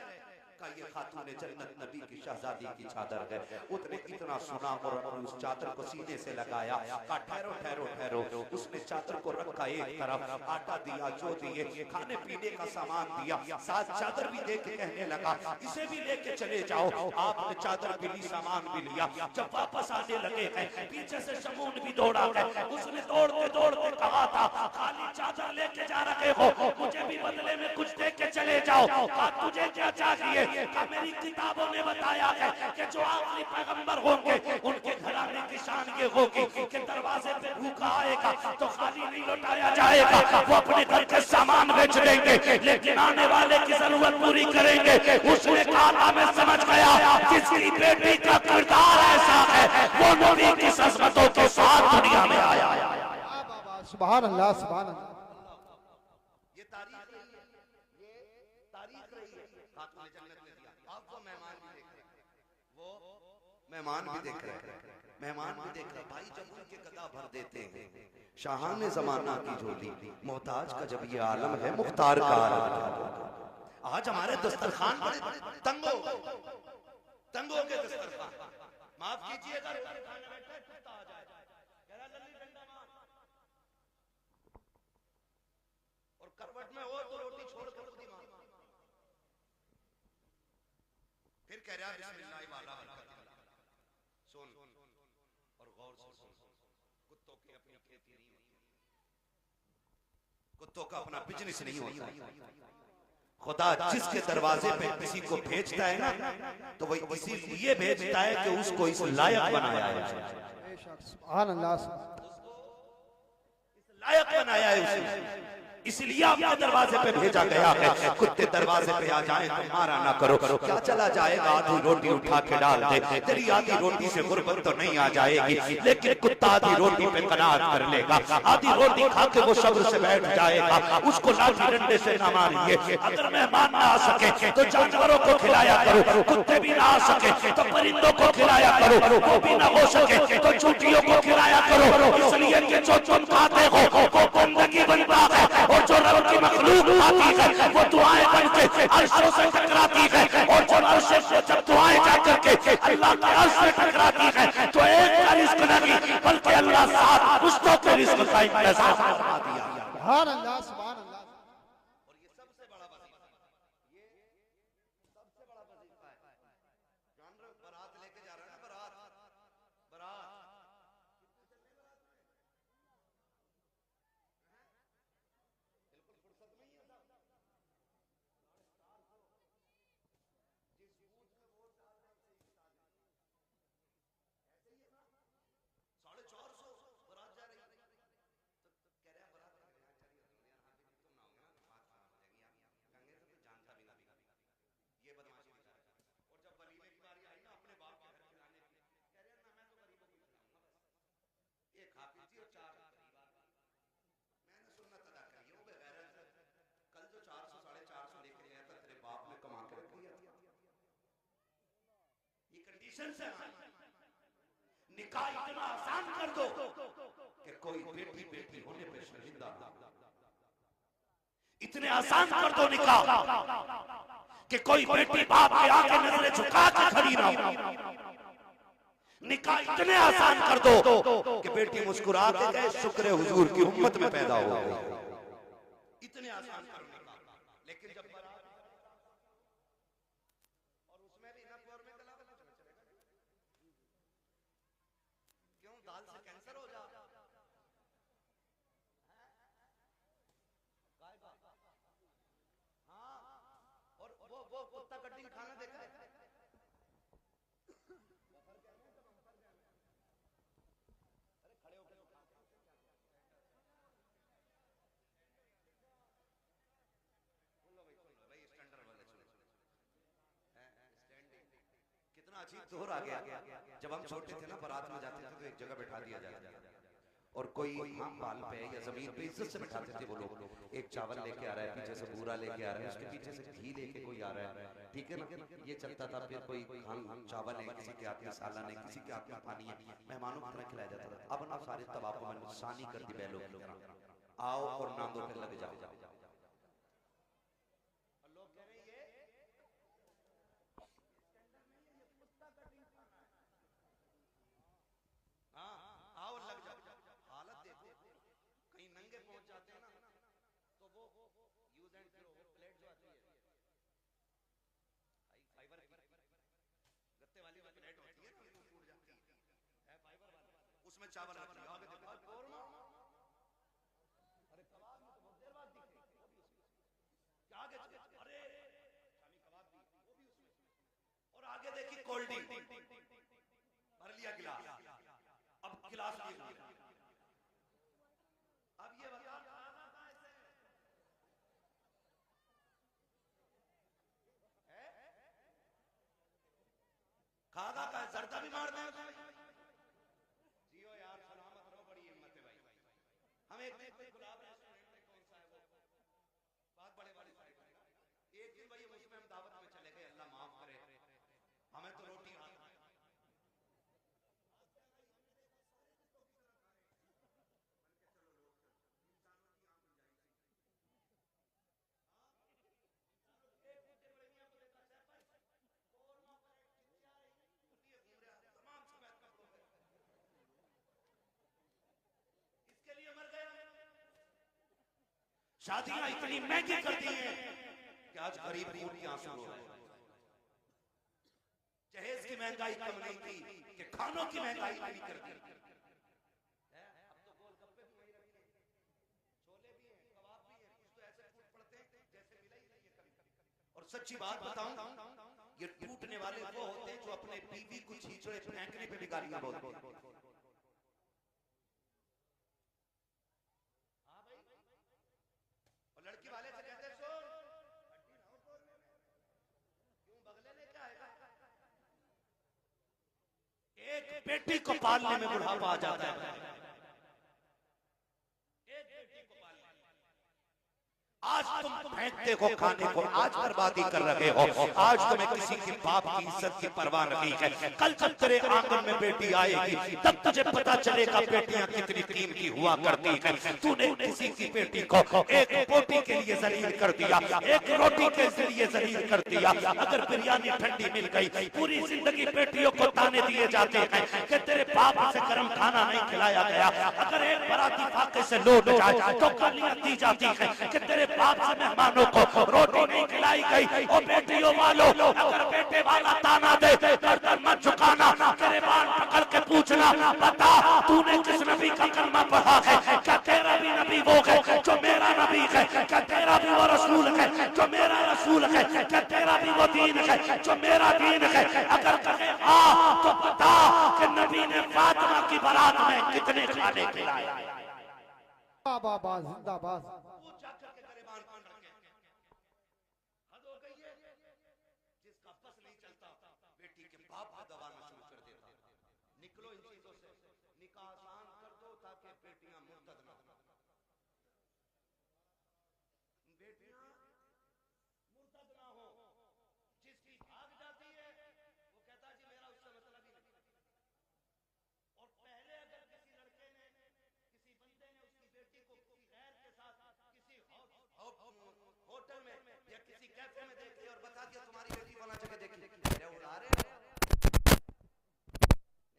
कहा ये खातून जन्नत नबी की शहजादी की चादर है। उसने इतना सुना और उस चादर को सीने से लगाया। कहा ठहरो ठहरो ठहरो। उसने चादर को रखा एक तरफ, आटा दिया, जो दिए, खाने पीने का सामान दिया, साथ चादर भी दे के कहने लगा इसे भी लेके चले जाओ। आपने चादर भी ली, सामान भी लिया। जब वापस आने लगे हैं, पीछे से शमून भी दौड़ा है। उसने दौड़ते दौड़ते कहा था खाली चादर लेके जा रहे हो, मुझे भी बदले में कुछ दे के चले जाओ। कहा तुझे क्या चाहिए? कहा मेरी किताबों ने बताया है कि जो आखिरी पैगंबर होंगे उनके घराने की शान ये होगी कि दरवाजे पे भूखा आएगा तो खाली नहीं लौटाया जाएगा, वो अपने घर के सामान बेच देंगे लेकिन आने वाले की जरूरत पूरी करेंगे। उसने कहा मैं समझ गया, जिसकी बेटी का किरदार ऐसा है वो नबी की अज़मतों के साथ दुनिया में आया। सुभान अल्लाह सुभान अल्लाह। ये तारीख रही है, ये तारीख रही है। खातून जन्नत ने दिया। आप वो मेहमान भी देख रहे हैं, वो मेहमान भी देख रहे हैं, मेहमान भी देख रहे हैं। भाई जब उनके गदा भर देते हैं, शाहान जमाना की झोली, मोहताज का जब ये आलम है, मुख्तार का आलम। आज हमारे दस्तरखान बड़े तंगो तंगो के दस्तरखान, माफ कीजिएगा, रोटी खाने बैठे कुत्ता आ जाए, कह रहा लल्ली डंडा मार, और करवट में हो तो रोटी छोड़ कर खुद ही मार। फिर कह रहा बिस्मिल्लाह वाला सुन और गौर से सुन। कुत्तों की अपनी खेती नहीं होती, कुत्तों का अपना बिजनेस नहीं होता। खुदा जिसके दरवाजे पे किसी को भेजता है ना, तो वही इसीलिए भेजता है कि उसको इस लायक बनाया है, सुभान अल्लाह लायक बनाया है उसे, इसलिए आपके दरवाजे पे भेजा गया है। कुत्ते दरवाजे पे आ जाएं तो मारा ना करो। क्या चला जाएगा? आधी रोटी उठा के डाल दे, तेरी आधी रोटी से गुर्बत तो नहीं आ जाएगी, लेकिन कुत्ता आधी रोटी पे कनात कर लेगा। आधी रोटी खा के वो सब्र से बैठ जाएगा, उसको लाठी डंडे से ना मारिए। अगर मेहमान ना आ सके तो जानवरों को खिलाया करो, कुत्ते भी ना आ सके तो परिंदों को खिलाया करो, वो भी ना हो सके तो चूटियों को खिलाया करो। इसलिए कि जो तुम खाते हो वो गंदगी बनता है, और जो रब की मखलूक आती है वो दुआएं बन के अर्शों से टकराती है, और जो अर्श से जब दुआएं जा करके अल्लाह के अर्श से टकराती है तो एक का रिस्क नहीं बल्कि अल्लाह साथ कुश्तों के रिस्क का इंतजाम फरमा दिया। सुभान अल्लाह सुभान अल्लाह। और ये सबसे बड़ा वजीफा है, ये सबसे बड़ा वजीफा है। जान रहे हो बारात लेके जा रहे हैं ना, बारात बारात बिल्कुल फुर्सत में ही है साहब। जिस बूथ में वोट डाल रहे हैं ऐसे ही है ना, 450 बारात जा रही है, तो कह रहे हैं बारात यार चलिए तुम ना होगे ना बात खराब हो जाएगी, आप गंगे से तो जानता भी ना ये बदमाशी दिखा रहा है। और जब वलीमे की बारी आई ना अपने बाप के घर खिलाने की, कह रहे हैं ना मैं तो गरीबों को खिलाऊंगा, बस एक खा पीजिए और 4 गरीब आ गए। मैंने सुन्नत अदा करी है, वो बेगैरत कल जो 400 450 लेके गया था तेरे बाप ने कमा के रख दिया। ये कंडीशन से निकाह इतना आसान कर दो कि कोई बेटी बेटी होने पे शर्मिंदा ना हो। इतने आसान कर दो निकाह कि कोई बेटी बाप के आगे नजरें झुका के खड़ी ना हो। निकाह इतने आसान कर दो कि बेटी मुस्कुरा के कहे शुक्र है हुजूर की उम्मत में पैदा हो गई। इतने आसान करो निकाह। लेकिन जब बारात और उसमें भी ना में तलाक क्यों, दाल से कैंसर हो जा, हाँ, और वो कुत्ता कटिंग खाना देखा है? अरे खड़े होकर भाई स्टैंडर्ड वाले स्टैंडिंग कितना अजीब दौर आ गया। जब हम छोटे थे ना बारात में जाते थे तो एक जगह बैठा दिया जाता, और कोई बाल पे या जमीन पे इज्जत से बैठाते थे वो लोग। एक चावल लेके आ रहा है, पीछे से बूरा लेके आ रहा है, उसके पीछे से घी लेके कोई आ रहा है, ठीक है ना, ये चलता था। फिर कोई चावल है, किसी के हाथ में सालन है, किसी के हाथ में पानी है, मेहमानों की तरह खिलाया जाता था। अब ना सारे तबाह को मैंने सानी कर दी बैलों की तरह, आओ और नांदों पे लग जाओ। लोग कह रहे हैं हाँ आओ लग जाओ। हालत देखो, कहीं नंगे पहुंच जाते हैं ना तो वो यूज एंड थ्रो प्लेट जो आती है फाइबर की, गत्ते वाली जो प्लेट होती है ना, वो टूट जाती है फाइबर वाली, उसमें चावल रख लिया आगे देखो कोरमा। अरे कबाब में तो बहुत देर बाद दिखे, वो भी उसमें क्या आगे, अरे शामी कबाब भी वो भी उसमें, और आगे देखी कोल्ड ड्रिंक भर लिया गिलास, अब गिलास लिए अब ये बता खागा का जर्दा भी मार दें। जियो यार, सलामत रहो, बड़ी हिम्मत है भाई। हम एक दिन कोई गुलाब रेस्टोरेंट में, कौन सा है वो, बहुत बड़े वाले साइड, एक दिन भाई उसमें हम दावत में चले गए, अल्लाह माफ करे, हमें तो रोटी शादियां इतनी महंगी कर दी हैं कि आज गरीब ऊँट के आंसू रो रहे हैं। जहेज की महंगाई कम नहीं थी कि खानों की महंगाई इतनी कर दी। अब तो गोलगप्पे भी वही रखे, छोले भी हैं, कबाब भी हैं, कुछ तो ऐसे टूट पड़ते हैं जैसे मिला ही नहीं है कभी। और सच्ची बात बताऊं, ये टूटने वाले वो होते हैं जो अपने बीवी को छींचड़े फेंकने पे भी गालियां बोलते हैं। लड़की वाले से कहते सुन, क्यों बगले ने क्या है, एक बेटी को पालने में बुढ़ापा आ जाता है, एक बेटी को पालने। आज तुम फेंकते हो खाने को, आज बर्बादी कर रहे हो, आज तुम्हें किसी के बाप की इज्जत की परवाह नहीं है। कल जब तेरे आंगन में बेटी आएगी तब तुझे पता चलेगा बेटियां कितनी कीमती हुआ करती है। तूने किसी की बेटी को एक बोटी के लिए जलील कर दिया, एक रोटी के लिए जलील कर दिया। अगर बिरयानी ठंडी मिल गई, पूरी जिंदगी बेटियों को ताने दिए जाते हैं कि तेरे बाप से गर्म खाना नहीं खिलाया गया। अगर एक बराती फाके से लौट जाए तो गालियां दी जाती है कि तेरे बाप से मेहमानों को रोटी नहीं खिलाई गई। और बेटियों वालों, अगर बेटे वाला ताना दे गर्दन मत झुकाना, तेरे बाल पकड़ के पूछना, बता तूने किस नबी का कलमा पढ़ा है? क्या तेरा भी नबी वो है जो मेरा नबी है? क्या तेरा भी वो रसूल है जो मेरा रसूल है? क्या तेरा भी वो दीन है जो मेरा दीन है? अगर कहे हाँ तो बता कि नबी ने फातिमा की बारात में कितने खाने खिलाए। बाबा जिंदाबाद। जिसका बस नहीं चलता बेटी के बाप को दबाना शुरू कर देता। निकलो इन चीजों से, निकाह आसान कर दो ताकि बेटियां मुर्तद ना हो। बेटियां मुर्तद ना हो, जिसकी भाग जाती है वो कहता जी मेरा उससे मतलब ही नहीं। और पहले अगर किसी लड़के ने, किसी बंदे ने उसकी बेटी को किसी गैर के साथ किसी होटल में या किसी कैफे में देख लिया और बता दिया तुम्हारी बेटी वाला जगह देख ली, उड़ा रहे हो,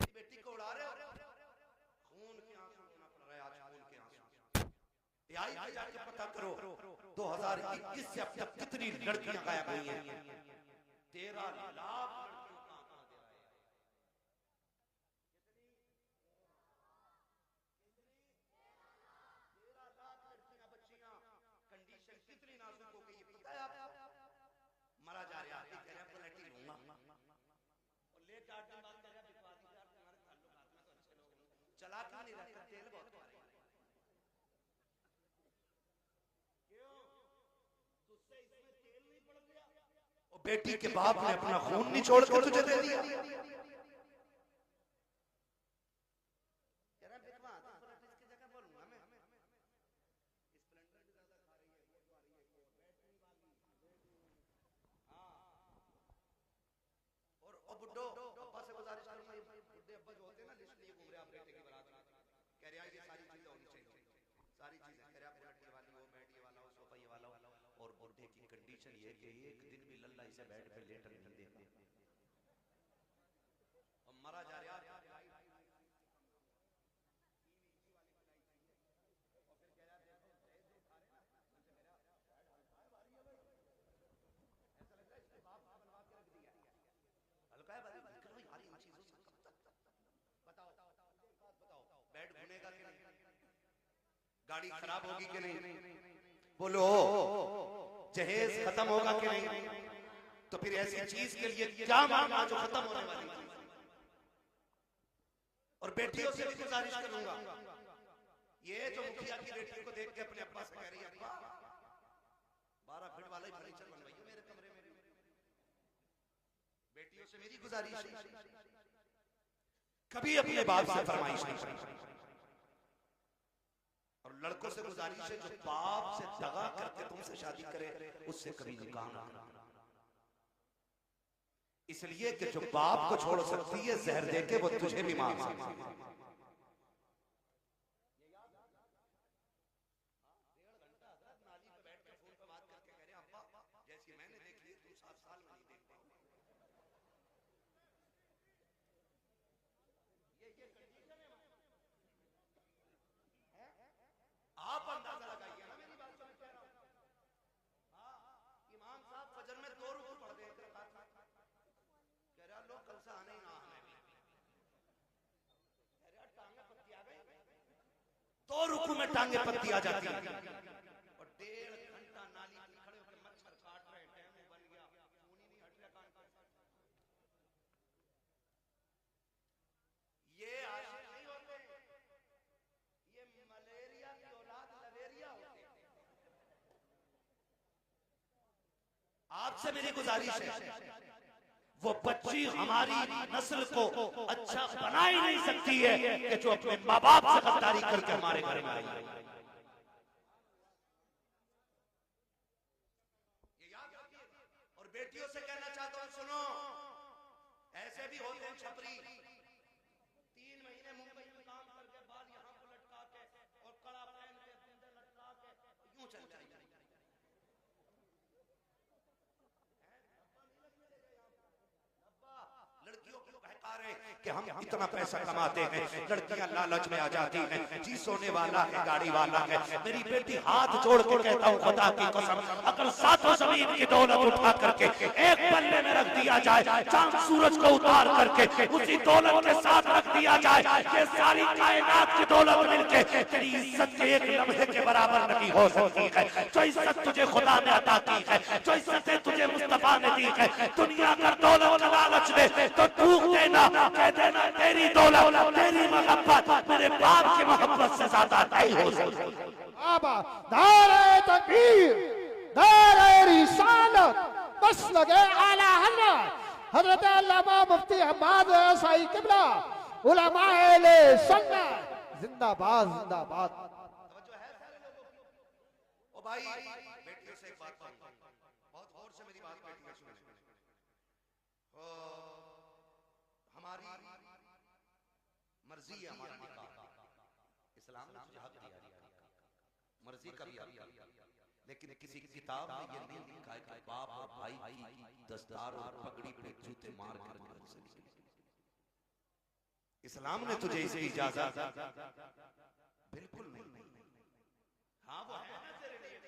मेरी बेटी को उड़ा रहे हो, खून के आंसू रोना पड़ रहा है आज, खून के आंसू। आई पे जाके पता करो 2021 से अब तक कितनी लड़कियां गायब हुई हैं। 13 लाख लड़कियों का आंकड़ा दे रहा है। कंडीशन कितनी नाजुक हो गई है पता है आपको? मरा जा रहा है, कह रहे हैं पलटी लूंगा और ले 4 दिन बाद कह रहे हैं बिकवा दी यार, तुम्हारे ताल्लुकात में तो अच्छे लोग चला क्यों नहीं रहता, तेल बहुत मारेगा। क्यों तुझसे इसमें तेल नहीं पड़ गया? और बेटी के बाप ने अपना खून निचोड़ के तुझे दे दिया। कह रहा बिकवा, तुम पलट इसकी कह रहा ये सारी चीजें होनी चाहिए, सारी चीजें कह रहा बुलेट वाली हो, बेड ये वाला हो, सोफा ये वाला हो, और बुढ़े की कंडीशन ये कि एक दिन भी लल्ला इसे बेड पे लेटर नहीं देता और मरा जा रहा है। बेड गुनेगा कि नहीं, गाड़ी खराब होगी कि नहीं, बोलो जहेज खत्म होगा कि नहीं, तो फिर ऐसी चीज के लिए क्या मांगना जो खत्म होने वाली चीज। और बेटियों से भी गुजारिश करूंगा, ये जो मुखिया की बेटी को देख के अपने अब्बा से कह रही है अब्बा 12 फीट वाला ही फर्नीचर बनवाइए मेरे कमरे में, बेटियों से मेरी गुजारिश है कभी अपने बाप से फरमाइश नहीं करनी। और लड़कों से गुजारिश है जो बाप से दगा करके तुमसे शादी करे उससे कभी निकाह ना करना, इसलिए कि जो बाप को छोड़ सकती है जहर देके वो तुझे भी मार सकती है। जैसी मैंने देखी तुम 7 साल में नहीं देख पाओगे। आप अंदाजा लगाइए ना मेरी बात को, कह रहा हूं। हाँ, इमाम साहब फजर में 2 रुकू पढ़ दे, कह रहा लोग कल से आने ही ना आने, कह रहा टांगे पत्ती आ गई, 2 रुकू में टांगे पत्ती आ जाती है। और 1.5 घंटा नाली में खड़े होकर मच्छर काट रहे, डेंगू बन गया, खून ही नहीं हट रहा कान से। ये आशिक नहीं होते, ये मलेरिया की औलाद लवेरिया होते। आपसे मेरी गुजारिश है, वो बच्ची हमारी नस्ल को अच्छा बना ही नहीं सकती है कि जो अपने माँ बाप से गद्दारी करके हमारे घर में आई है। ये याद रखिए। और बेटियों से कहना चाहता हूं सुनो, ऐसे भी होते हैं छपरी 3 महीने मुंबई में काम करके बाल यहाँ को लटका के और कड़ा पहन के बूंदे लटका के यूं चल जाएंगे। लड़कियों को बहका रहे कि हम इतना पैसा कमाते हैं, लड़कियां लालच में आ जाती हैं, जी सोने वाला है गाड़ी वाला है। मेरी बेटी हाथ जोड़ के कहता हूँ खुदा की कसम, अगर 7 ज़मीन की दौलत उठा करके एक पल्ले में रख दिया जाए, चांद सूरज को उतार करके उसी दौलत के साथ रख दिया जाए, ये सारी कायनात की दौलत मिलके तेरी इज्जत के एक लम्हे के बराबर नहीं हो सकती है। जो इज्जत तुझे खुदा ने अता की है, जो इज्जतें तुझे मुस्तफा ने दी है, दुनिया का दौलत का लालच में तो थूक देना, कह देना तेरी दौलत तेरी मोहब्बत मेरे बाप की मोहब्बत से ज्यादा नहीं हो सकती। नारे तकबीर, नारे रिसालत, बस लगे आला हज़रत हजरत अल्लामा मुफ्ती अहमद साई किबला उलमाए अहले सुन्नत जिंदाबाद जिंदाबाद। ओ भाई बेटियों से एक बात कहूंगा, बहुत गौर से मेरी बात बेटियों सुने। हमारी मर्जी है, हमारा निकाह इस्लाम ने तुझे हक दिया, मर्जी का भी हक, लेकिन किसी किताब में ये नहीं लिखा है कि बाप और भाई की दस्तार और पगड़ी पे जूते मार के घर से निकले। इस्लाम ने तुझे इसकी इजाजत बिल्कुल नहीं। हाँ वो है ना तेरे लिए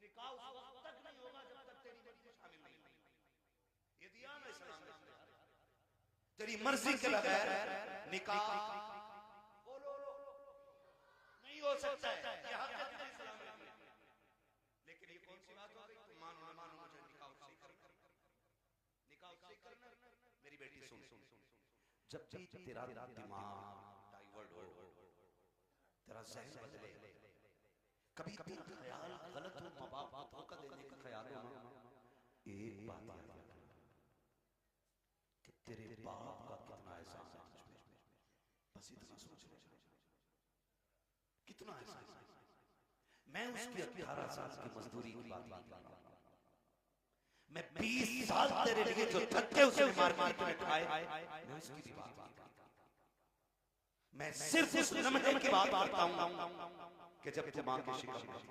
निकाह उस वक्त तक नहीं होगा जब तक तेरी मर्जी शामिल नहीं होगी। ये दिया ना इस्लाम ने, तेरी मर्जी के बगैर निकाह बोलो नहीं हो सकता है, ये हक है तेरे इस्लाम में। लेकिन ये कौन सी बात हो गई, तुम मानो ना मानो मुझे निकाह उससे करना, निकाह उससे करना। मेरी बेटी सुन, जब भी तेरा दिमाग डाइवर्ट हो, तेरा ज़हन बदले, कभी तेरा ख्याल गलत हो, माँ बाप को धोखा देने का ख्याल हो, एक बात याद रखना कि तेरे बाप का कितना एहसान है तुझ पे, बस इतना सोच ले, कितना एहसान है। मैं उसकी 18 साल की मजदूरी की बात नहीं कर रहा, मैं 20 साल तेरे लिए जो धक्के उसने मार्केट में खाए, मैं उसकी भी बात नहीं कर रहा। मैं सिर्फ उस लम्हे की बात करता हूं कि जब तुम मां की शिकम में थी।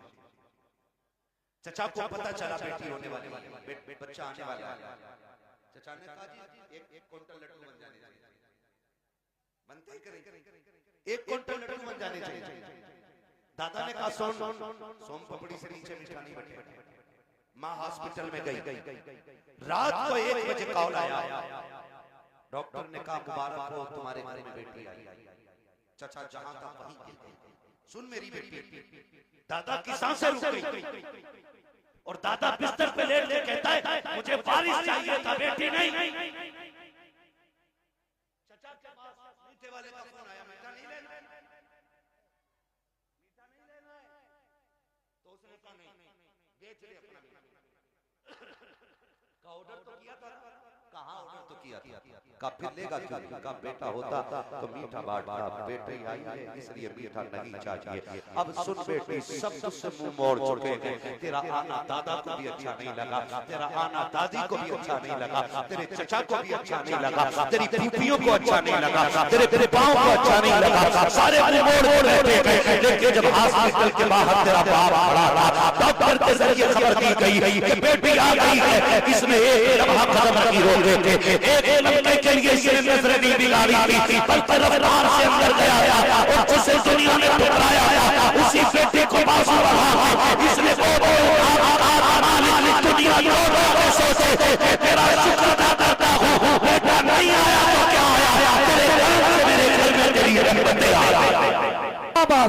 चचा को पता चला बेटी होने वाली है, बच्चा आने वाला है। चचा ने कहा जी एक क्विंटल लड्डू बन जाने चाहिए, बनते ही करें, 1 क्विंटल लड्डू बन जाने चाहिए। दादा ने कहा सोम पपड़ी से नीचे मीठा नहीं बटे। माँ हॉस्पिटल में गई, रात को 1 बजे कॉल आया, डॉक्टर ने कहा मुबारक हो तुम्हारे घर में बेटी आई। चचा जहां था वहीं गिर गए, सुन मेरी बेटी। दादा की सांसें रुक गई और दादा बिस्तर पे लेट के कहता है मुझे बारिश चाहिए था, बेटी नहीं। चचा के पास मीठे वाले का फोन आया, मीठा नहीं लेना, मीठा नहीं लेना है। तो उसने कहा नहीं, बेच ले अपना का ऑर्डर तो किया था, कहां ऑर्डर तो किया था, का फिर लेगा क्यों? का बेटा होता तो मीठा बांटता, बेटी आई है इसलिए मीठा नहीं चाहिए। अब सुन बेटी, सब तुझसे मुंह मोड़ चुके हैं, तेरा आना दादा को भी अच्छा नहीं लगा, तेरा आना दादी को भी अच्छा नहीं लगा, तेरे चचा को भी अच्छा नहीं लगा, तेरी फूफियों को अच्छा नहीं लगा, तेरे पाँव को अच्छा नहीं लगा, सारे मुंह मोड़ रहे थे। लेकिन जब हॉस्पिटल के बाहर तेरा बाप खड़ा रहा, डॉक्टर के जरिए खबर दी गई कि बेटी आ गई है, इसने एक लम्हा कदम नहीं रोके थे, एक लम्हे के लिए इसने नजर नहीं बिगाड़ी थी, बल्कि रफ्तार से अंदर गया और जिसे दुनिया ने ठुकराया उसी बेटे को बाजू रहा। इसने दुनिया सोचे तेरा शुक्र अदा करता हूँ, बेटा नहीं आया तो क्या आया, तेरे घर से मेरे घर में तेरी रहमतें आ गई।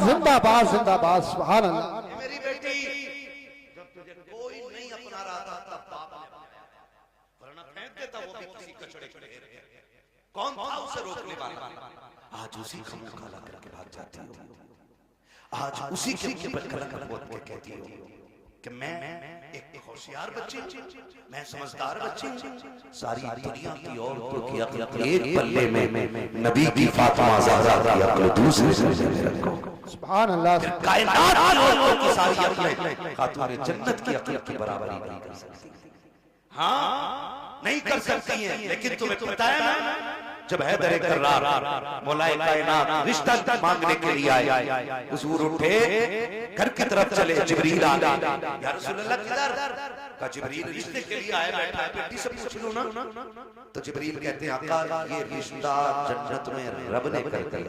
जिंदाबाद जिंदाबाद, सुभान अल्लाह। मेरी बेटी, जब तुझे कोई नहीं अपना रहा था तब बाप ने अपनाया, वरना फेंक देता वो भी किसी कचड़े में। कौन था उसे रोकने वाला? आज उसी का मुंह काला करके भाग जाती हो, आज उसी के मुंह पर कलंक बोल के कहती हो कि मैं एक होशियार बच्ची, मैं समझदार बच्ची, सारी दुनिया की औरतों की अक्ल एक पल्ले में, नबी की फातिमा ज़हरा की अक्ल दूसरे पल्ले में रखो। सुभान अल्लाह। कायनात की औरतों की सारी अक्लें खातून जन्नत की अक्ल की बराबरी नहीं कर सकती। हाँ नहीं कर सकती हैं, लेकिन तुम्हें पता है ना, जब हैदर कर्रार मौलाए कायनात रिश्ता मांगने के लिए आए, हुजूर उठे घर की तरफ चले, जिब्रील आ गए, या रसूल अल्लाह किधर? का जिब्रील रिश्ते के लिए आया बैठा है, बेटी से पूछ लो ना। तो जिब्रील कहते हैं आका ये रिश्ता जन्नत में रब ने कर दिया,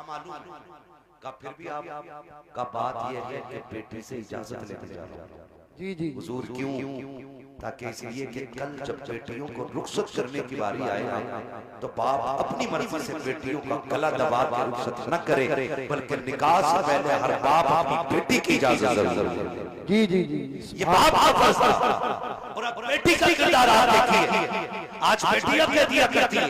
मालूम का फिर भी आप का बात यह है कि बेटी से इजाजत लेते जा रहे हो। जी जी हुजूर क्यों? ताकि इसलिए कि कल जब बेटियों को रुखसत करने की बारी आए तो बाप अपनी मर्जी से बेटियों का गला दबा के रुखसत न करे, बल्कि निकाह से पहले हर बाप अपनी बेटी की इजाजत जरूर ले। जी जी जी, ये बाप का फर्ज था। और अब बेटी का किरदार आप देखिए, आज बेटियां कह दिया करती है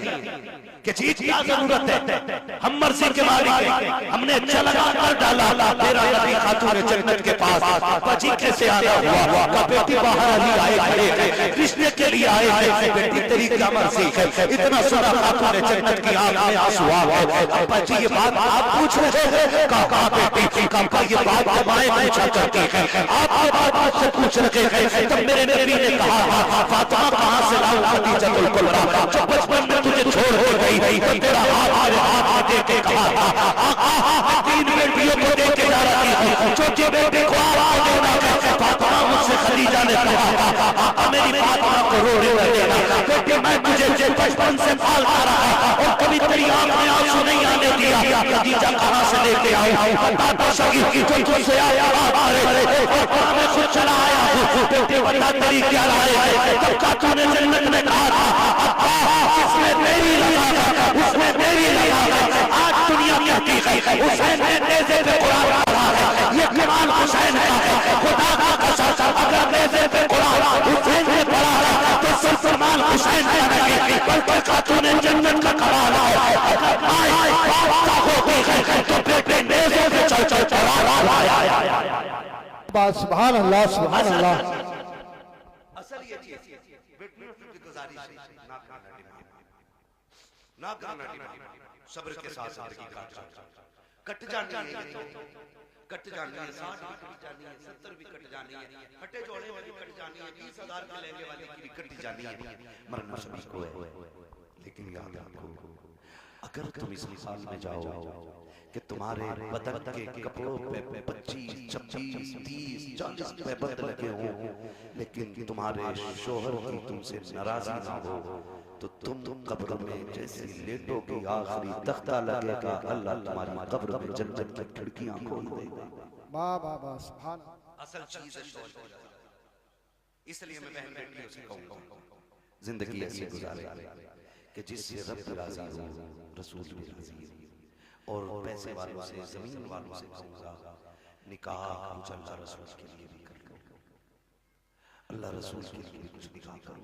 कि जी क्या जरूरत है, हम मर्जी के मालिक हैं, हमने अच्छा लगा कर डाला, तेरा नबी खातून जन्नत के पास बाजी कैसे आया हुआ का बेटी बाहर ही आए खड़े रिश्ते के लिए आए थे, बेटी तेरी क्या मर्जी है, इतना सुना खातून जन्नत की आंख में आंसू आ गए। अब्बा जी ये बात आप पूछ रहे हैं, कहा बेटी का ये बात माए पूछा करती है, आप बात से पूछ रहे हैं। जब मेरे नबी ने कहा फातिमा कहां से लाऊं खदीजतुल कुबरा, जो बचपन में तुझे छोड़ हो गई, तेरा हाथ दे के कहा तीन बेटियों को दे के जा रही है, छोटे बेटे को आवाज देना, फातिमा मुझसे खदीजा ने कहा मेरी फातिमा को रोने देना, क्योंकि मैं तुझे बचपन से पालता रहा और कभी तेरी आंख में आंसू नहीं आने दिया। खदीजा कहां से लेके आई? बता सकी जो तुझसे आया मैं खुद चला आया हूं, बेटे बता तेरी क्या राय है? तब खातून जन्नत ने कहा इसमें मेरी लगा, उसमें मेरी लगा। आज दुनिया कहती है हुसैन ने नेज़े पे कुरान पढ़ा है, ये कमाल हुसैन है, खुदा का कसम अगर नेज़े पे कुरान हुसैन ने पढ़ा है तो सब कमाल हुसैन का नहीं, बल्कि खातून जन्नत का कमाल है। अगर माए बाप का होती है तो बेटे नेज़े पे चल चल पढ़ा रहा है। सुभान अल्लाह सुभान अल्लाह। असल ये चीज बेटियों की गुजारिश ना करना, सब्र के साथ जिंदगी काटना, कट जानी है, कट जानी है, 60 भी कट जानी है, 70 भी कट जानी है, फटे जोड़े वाली कट जानी है, 20,000 के लहंगे वाली की भी कट जानी है। मरना सभी को है, लेकिन याद रखो अगर तुम इस मिसाल में जाओ कि तुम्हारे बदन के कपड़ों पे 25, 26, 30, 40 पैबंद लगे हो, लेकिन तुम्हारे शोहर की तुमसे नाराजगी ना हो, तो तुम कब्र में जैसे लेटोगे आखिरी तख्ता लगेगा, अल्लाह तुम्हारी कब्र में जन्नत की खिड़कियां खोल देगा। वाह वाह वाह सुभान असल चीज है शौहर। इसलिए मैं बहन बेटियों से कहूंगा जिंदगी ऐसी गुजारे कि जिससे रब राजी हो, रसूल भी राजी हो। और पैसे वालों से, जमीन वालों से कहूंगा निकाह कुछ अल्लाह रसूल के लिए भी कर लो, अल्लाह रसूल के लिए भी कुछ निकाह करो।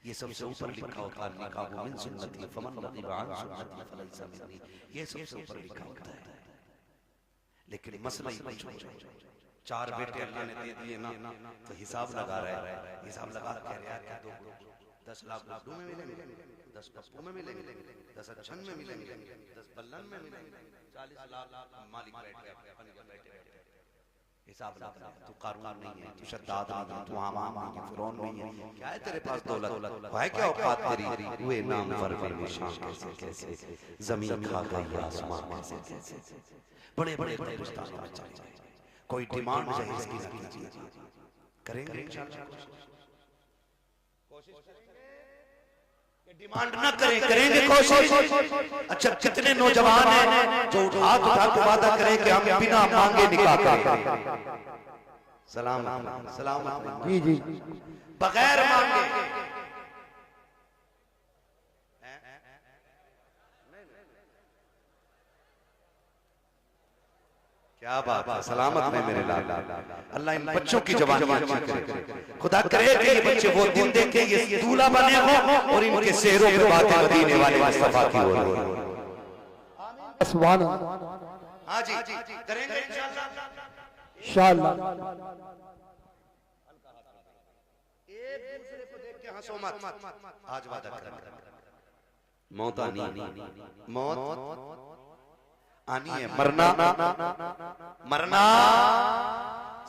ये सबसे ऊपर लिखा होता है निकाह मिन सुन्नती फमन रग़िबा अन सुन्नती फलैसा मिन्नी, ये सबसे ऊपर लिखा होता है। लेकिन मसला ही कुछ हो जाए, 4 बेटे अल्लाह ने दे दिए ना, तो हिसाब लगा रहा है, हिसाब लगा कह रहा है कि 10 लाख उर्दू में मिलेंगे, 10 पप्पू में मिलेंगे, 10 अच्छन में मिलेंगे, 10 बल्लन में मिलेंगे, 40 लाख मालिक बैठ गया अपने घर बैठे बैठे हिसाब लगा। तू कारून नहीं है, तू शद्दाद नहीं है, तू हामान नहीं है, फिरौन नहीं है, क्या है तेरे पास दौलत है, क्या औकात तेरी, हुए नाम पर निशान कैसे कैसे, जमीन खा गई आसमान कैसे कैसे, बड़े बड़े हिंदुस्तान में चले जाए, कोई डिमांड जहेज की ना कीजिए, करेंगे इंशाल्लाह कोशिश करेंगे, डिमांड ना करें, करेंगे कोशिश। अच्छा कितने नौजवान हैं जो हाथ उठा के वादा करें कि हम बिना मांगे निकाह करेंगे। सलाम सलाम जी जी बगैर मांगे, क्या बात है, सलामत में मेरे लाल। अल्लाह इन बच्चों की जवानी अच्छी करे, खुदा करे कि ये बच्चे वो दिन देखें ये दूल्हा बने हो और इनके सेहरों पे बातें मदीने वाले मुस्तफा की हो। सुभान हाँ जी करेंगे इंशाअल्लाह। एक दूसरे को देख के हंसो मत, आज वादा करेंगे मौत आनी, मौत आनी है, मरना मरना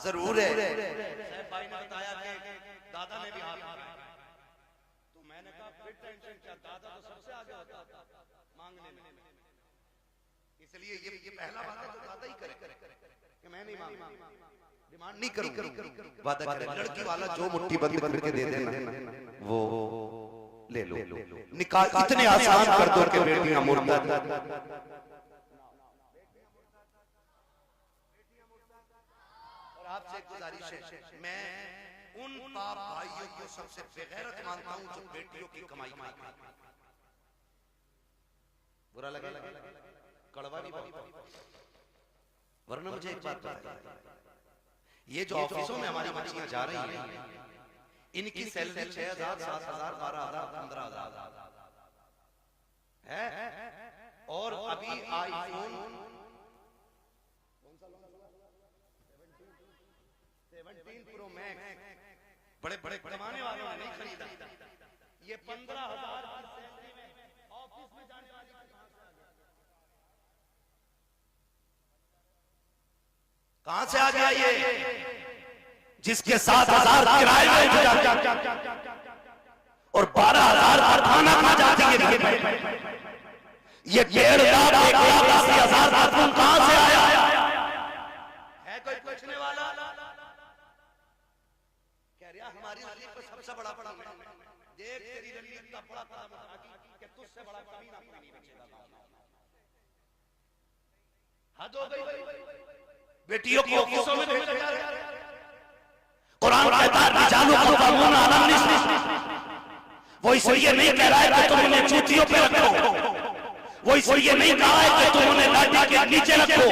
जरूर है। साहब भाई ने बताया कि दादा ने भी हाथ उठाया, तो मैंने कहा फिर टेंशन क्या, दादा तो सबसे आगे होता मांगने में, इसलिए ये पहला वादा तो दादा ही करे कि मैं नहीं मांगूंगा, डिमांड नहीं करूंगा, वादा करे। लड़की वाला जो मुट्ठी बंद करके दे देना वो ले लो, निकाह इतने आसान कर दो कि बेटियां मुर्तद। आपसे गुजारिश है, मैं उन बाप भाइयों को सबसे बेगैरत मानता हूं जो बेटियों की कमाई खाते हैं। बुरा लगे कड़वा नहीं बात, वरना मुझे एक बात बताइए, ये जो ऑफिसों में हमारी बच्चियां जा रही हैं, इनकी सैलरी 6,000, 7,000, 12,000, 15,000 है, और अभी आईफोन 17 प्रो मैक्स बड़े बड़े कमाने वालों ने नहीं खरीदा, ये 15,000 की सैलरी में ऑफिस में जाने वाली कहां से आ गया ये, जिसके 7,000 किराए में उठ जाते और 12,000 का खाना खा जाती है, ये 1.5 लाख 1,80,000 का फोन कहां से आया है? कोई पूछने वाला? हमारी रली पर सबसे बड़ा देख तेरी रली इतना बड़ा कदम उठाती कि तुझसे बड़ा कभी ना कोई नहीं बचेगा। हद हो गई, बेटियों को ऑफिसों में भेजा जा रहा है। कुरान कहता है रिजालु क़व्वामून अला निसा, वो इसलिए नहीं कह रहा है कि तुम उन्हें चूतियों पे रखो, वो इसलिए नहीं कहा है कि तुम उन्हें लाठी के नीचे रखो,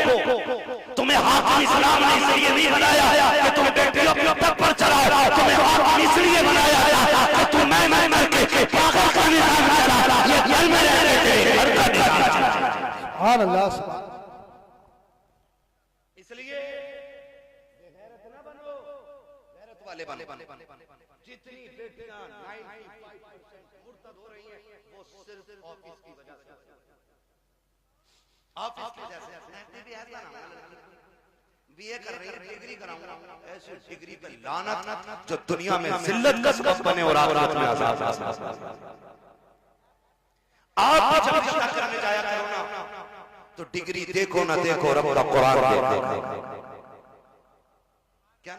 तुम्हें हाकिम इस्लाम ने इसलिए नहीं बनाया कि तुम बेटियों के ऊपर पर चढ़ाओ, तुम्हें हाकिम इसलिए बनाया कि तुम मैं करके पागल का निशान चला, ये दिल में रहने दे हर का निशान। सुभान अल्लाह सुभान। इसलिए गैरत ना बनो, गैरत वाले बनो। जितनी बेटियां 95% मुर्तद हो रही हैं वो सिर्फ ऑफिस की वजह से। ऑफिस के जैसे भी ऐसा ना बीए कर रही है, डिग्री कराऊंगा, ऐसे डिग्री पे लानत जो दुनिया में जिल्लत का सबब बने और आखिरत में अज़ाब। आप जब रिश्ता करने जाया करो ना तो डिग्री देखो ना देखो, रब का कुरान देखो। क्या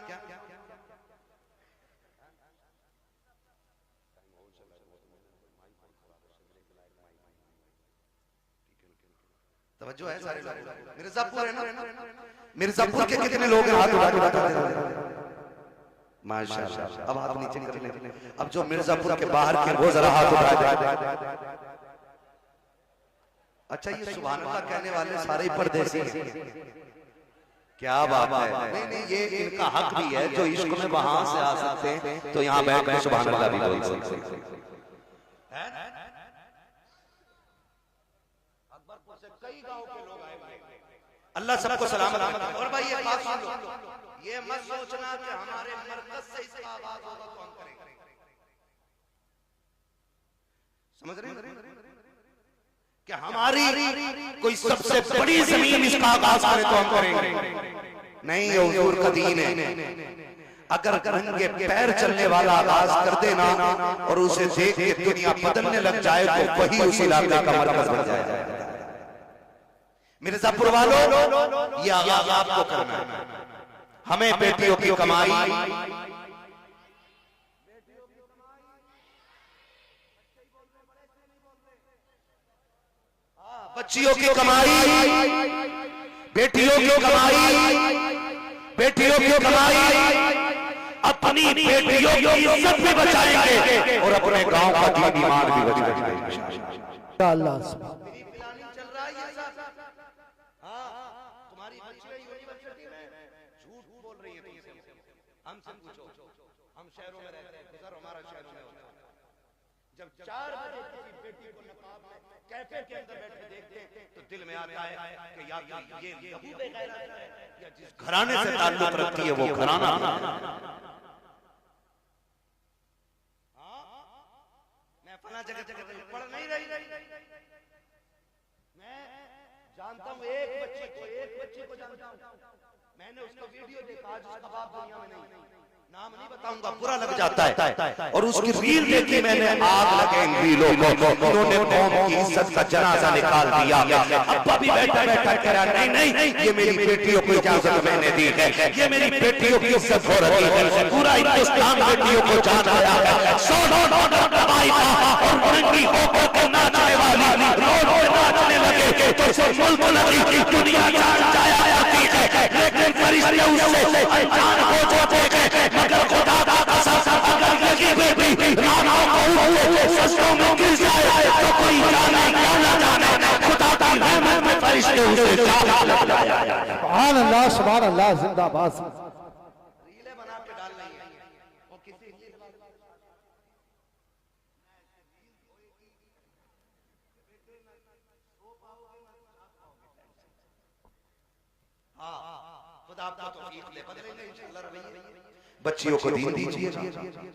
तवज्जो है सारे लोग। मिर्जापुर है ना, मिर्जापुर के कितने लोग हैं? हाथ उठा के बता दें। माशाल्लाह। अब हाथ नीचे निकलने, अब जो मिर्जापुर के बाहर के वो जरा हाथ उठा दे। अच्छा, ये सुभान अल्लाह कहने वाले सारे ही परदेसी हैं। क्या बात है। नहीं नहीं, ये इनका हक भी है, जो इश्क में वहां से आ सकते हैं तो यहाँ बैठ कर सुभान अल्लाह भी बोल सकते हैं। कई गांव के लोग आए, अल्लाह सबको सलामत रखे। और भाई ये बात सुन लो, ये मत सोचना कि हमारे मरकज से इसका आगाज होगा तो हम करेंगे, समझ रहे हैं कि हमारी कोई सबसे बड़ी जमीन इसका आगाज करे तो हम करेंगे। नहीं, ये हुजूर का दीन है। अगर नंगे पैर चलने वाला आगाज कर देना और उसे देख के दुनिया बदलने लग जाए तो वही उस इलाके का मरकज बन जाएगा। मिर्जापुर वालों, ये आगाज आपको करना है। हमें बेटियों की कमाई, बच्चियों की कमाई, बेटियों की कमाई, बेटियों की कमाई, अपनी बेटियों की इज्जत भी बचाएंगे और अपने गांव का दीन ईमान भी बचाएंगे। अल्लाह तुम्हारी यूनिवर्सिटी में झूठ बोल रही है, हमसे पूछो। हम शहरों में रहते हैं, गुजर हमारा शहरों में होता है। जब 4 बजे किसी बेटी को नकाब में कैफे के अंदर बैठे देखते हैं तो दिल में आता है कि या तो ये लहू बेगैरत है या जिस घराने से ताल्लुक रखती है वो घराना। मैं फला जगह पढ़ नहीं रही, मैं जानता हूँ एक बच्चे को जानता हूँ। मैंने उसका वीडियो देखा, आज उसका बाप दुनिया में नहीं, नाम नहीं बताऊंगा, बुरा लग जाता है। और उसकी रील देखी मैंने, आग लगे इन रीलों को। उन्होंने कौम की इज्जत का जनाजा निकाल दिया। अब्बा भी बैठा बैठा कह रहा नहीं, ये मेरी बेटियों को इजाजत मैंने दी है, ये मेरी बेटियों की इज्जत हो रही है। पूरा हिंदुस्तान बेटियों को जान आया है। 100 डॉलर कमाई था और नंगी होकर के नाचने वाली रोड पे नाचने लगे तो मुल्क लगी दुनिया जान जाया जाती है, लेकिन फरिश्ते उससे अनजान हो जाते हैं। मगर खुदा का कसम, अगर लगी बेटी रानों को सस्तों में गिर जाए तो कोई जाने क्या ना जाने, खुदा की रहमत में फरिश्ते उसे जान लग जाया। सुभान अल्लाह, सुभान अल्लाह, जिंदाबाद। रीलें बना के डाल रही है वो किसी खुदा आपको तौफीक दे, बदलेंगे इंशाअल्लाह रवैये। बच्चियों को दीन दीजिएगा,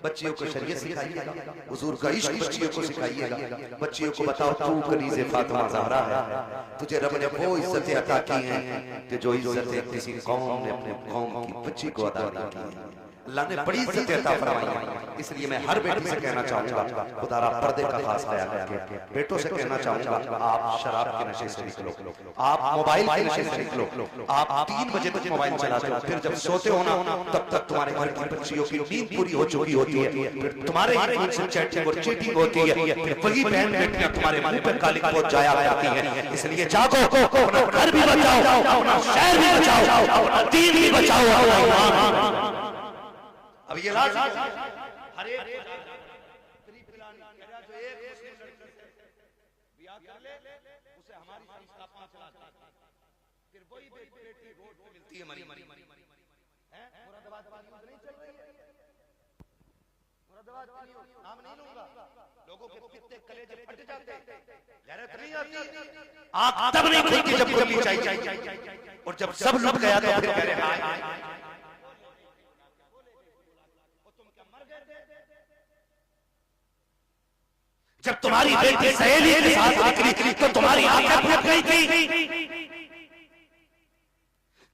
बच्चियों को शरीयत सिखाइएगा, हुजूर का इश्क बच्चियों को सिखाइएगा। बच्चियों को बताओ तू कनीज़े फातिमा ज़हरा है, तुझे रब ने वो इज्जतें अता की हैं कि जो इज्जतें किसी कौम ने अपने कौम की बच्ची को अता नहीं की। अल्लाह ने बड़ी इज्जतें अता फरमाई हैं। इसलिए मैं हर बेटे से कहना चाहूंगा, खुदारा पर्दे का खास ख्याल रखें। बेटों से कहना चाहूंगा, आप शराब के नशे से निकलो, आप मोबाइल के नशे से निकलो। आप 3 बजे तक मोबाइल चलाते हो, फिर जब सोते हो ना तब तक तुम्हारे घर की बच्चियों की नींद पूरी हो चुकी होती है, फिर तुम्हारे फोन से चैटिंग और चीटिंग होती है, फिर वही बहन बेटियां तुम्हारे मुंह पर काली पहुंच जाया करती हैं। इसलिए जागो, अपना घर भी बचाओ, अपना शहर भी बचाओ, अपना दीन भी बचाओ। अब ये लाश हर एक जो एक मुस्लिम लड़की से ब्याह कर ले उसे हमारी फरिश्ता 5 लाख, फिर वही बेटी रोड पे मिलती है मरी हैं। मुरादाबाद वाली नहीं चल रही है, मुरादाबाद की नाम नहीं लूंगा, लोगों के कितने कलेजे फट जाते, गैरत नहीं आती। आंख तब नहीं खुलती जब खुलनी चाहिए, और जब सब लुट गया तो फिर कह रहे हाय। जब तुम्हारी बेटी सहेली के साथ निकली तो तुम्हारी आंखें फट गई थी,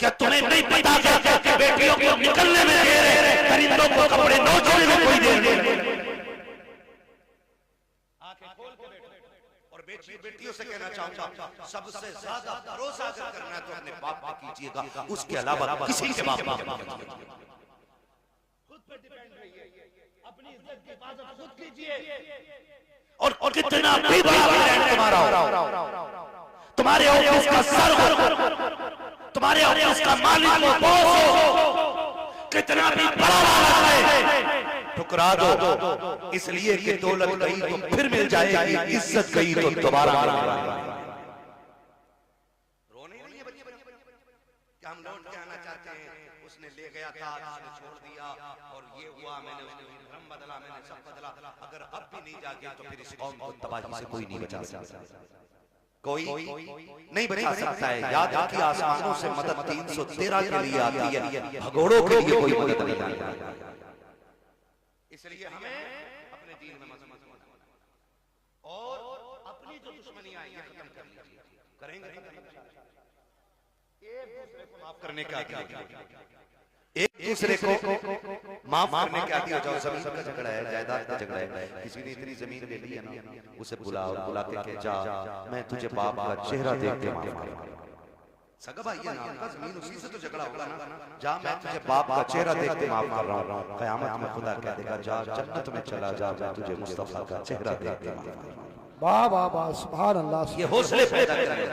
क्या तुम्हें नहीं पता कि बेटियों को निकलने में देर है, परिंदों को कपड़े नोचने में कोई देर नहीं। आंखें खोल के बैठो। और बेटियों से कहना चाहूंगा, सबसे ज्यादा भरोसा अगर करना है तो अपने बाप पे कीजिएगा, उसके अलावा किसी के बाप पे खुद पे डिपेंड रहिए, अपनी इज्जत की हिफाजत खुद कीजिए। और कितना भी बड़ा ब्रांड तुम्हारा हो, तुम्हारे ऑफिस का सर हो, तुम्हारे ऑफिस का मालिक हो, बॉस हो, कितना भी बड़ा है, ठुकरा दो, इसलिए कि दौलत गई तो फिर मिल जाएगी, इज्जत गई तो दोबारा रोने नहीं है बच्चे, क्या हम लौट के आना चाहते हैं? उसने ले गया था, उसने छोड़ दिया, और ये हुआ, मैंने उसने धर्म बदला, मैंने सब बदला। अगर अब भी नहीं जागे तो फिर इस कौम को तबाही से कोई नहीं बचा सकता, कोई नहीं बचा सकता है। याद रखिए, आसमानों से मदद 313 के लिए आती है, भगोड़ों के लिए कोई मदद नहीं आती। इसलिए हमें अपने दीन में मजबूत और अपनी जो दुश्मनियां हैं खत्म कर लीजिए, करेंगे एक दूसरे को माफ करने का, एक दूसरे को माफ करने के आदि हो जाओ। जमीन का झगड़ा है, जायदाद का झगड़ा है, किसी ने इतनी जमीन ले ली है ना, उसे बुला के कह, जा मैं तुझे बाप का चेहरा देख के माफ करूंगा। सगा भाई ये नाम का जमीन, उसी से तो झगड़ा होगा ना, जा मैं तुझे बाप का चेहरा देख के माफ कर रहा हूं। कयामत में खुदा कह देगा, जा जन्नत में चला जा, मैं तुझे मुस्तफा का चेहरा देख के माफ कर रहा हूं। वाह वाह वाह, सुभान अल्लाह। ये हौसले पैदा करें,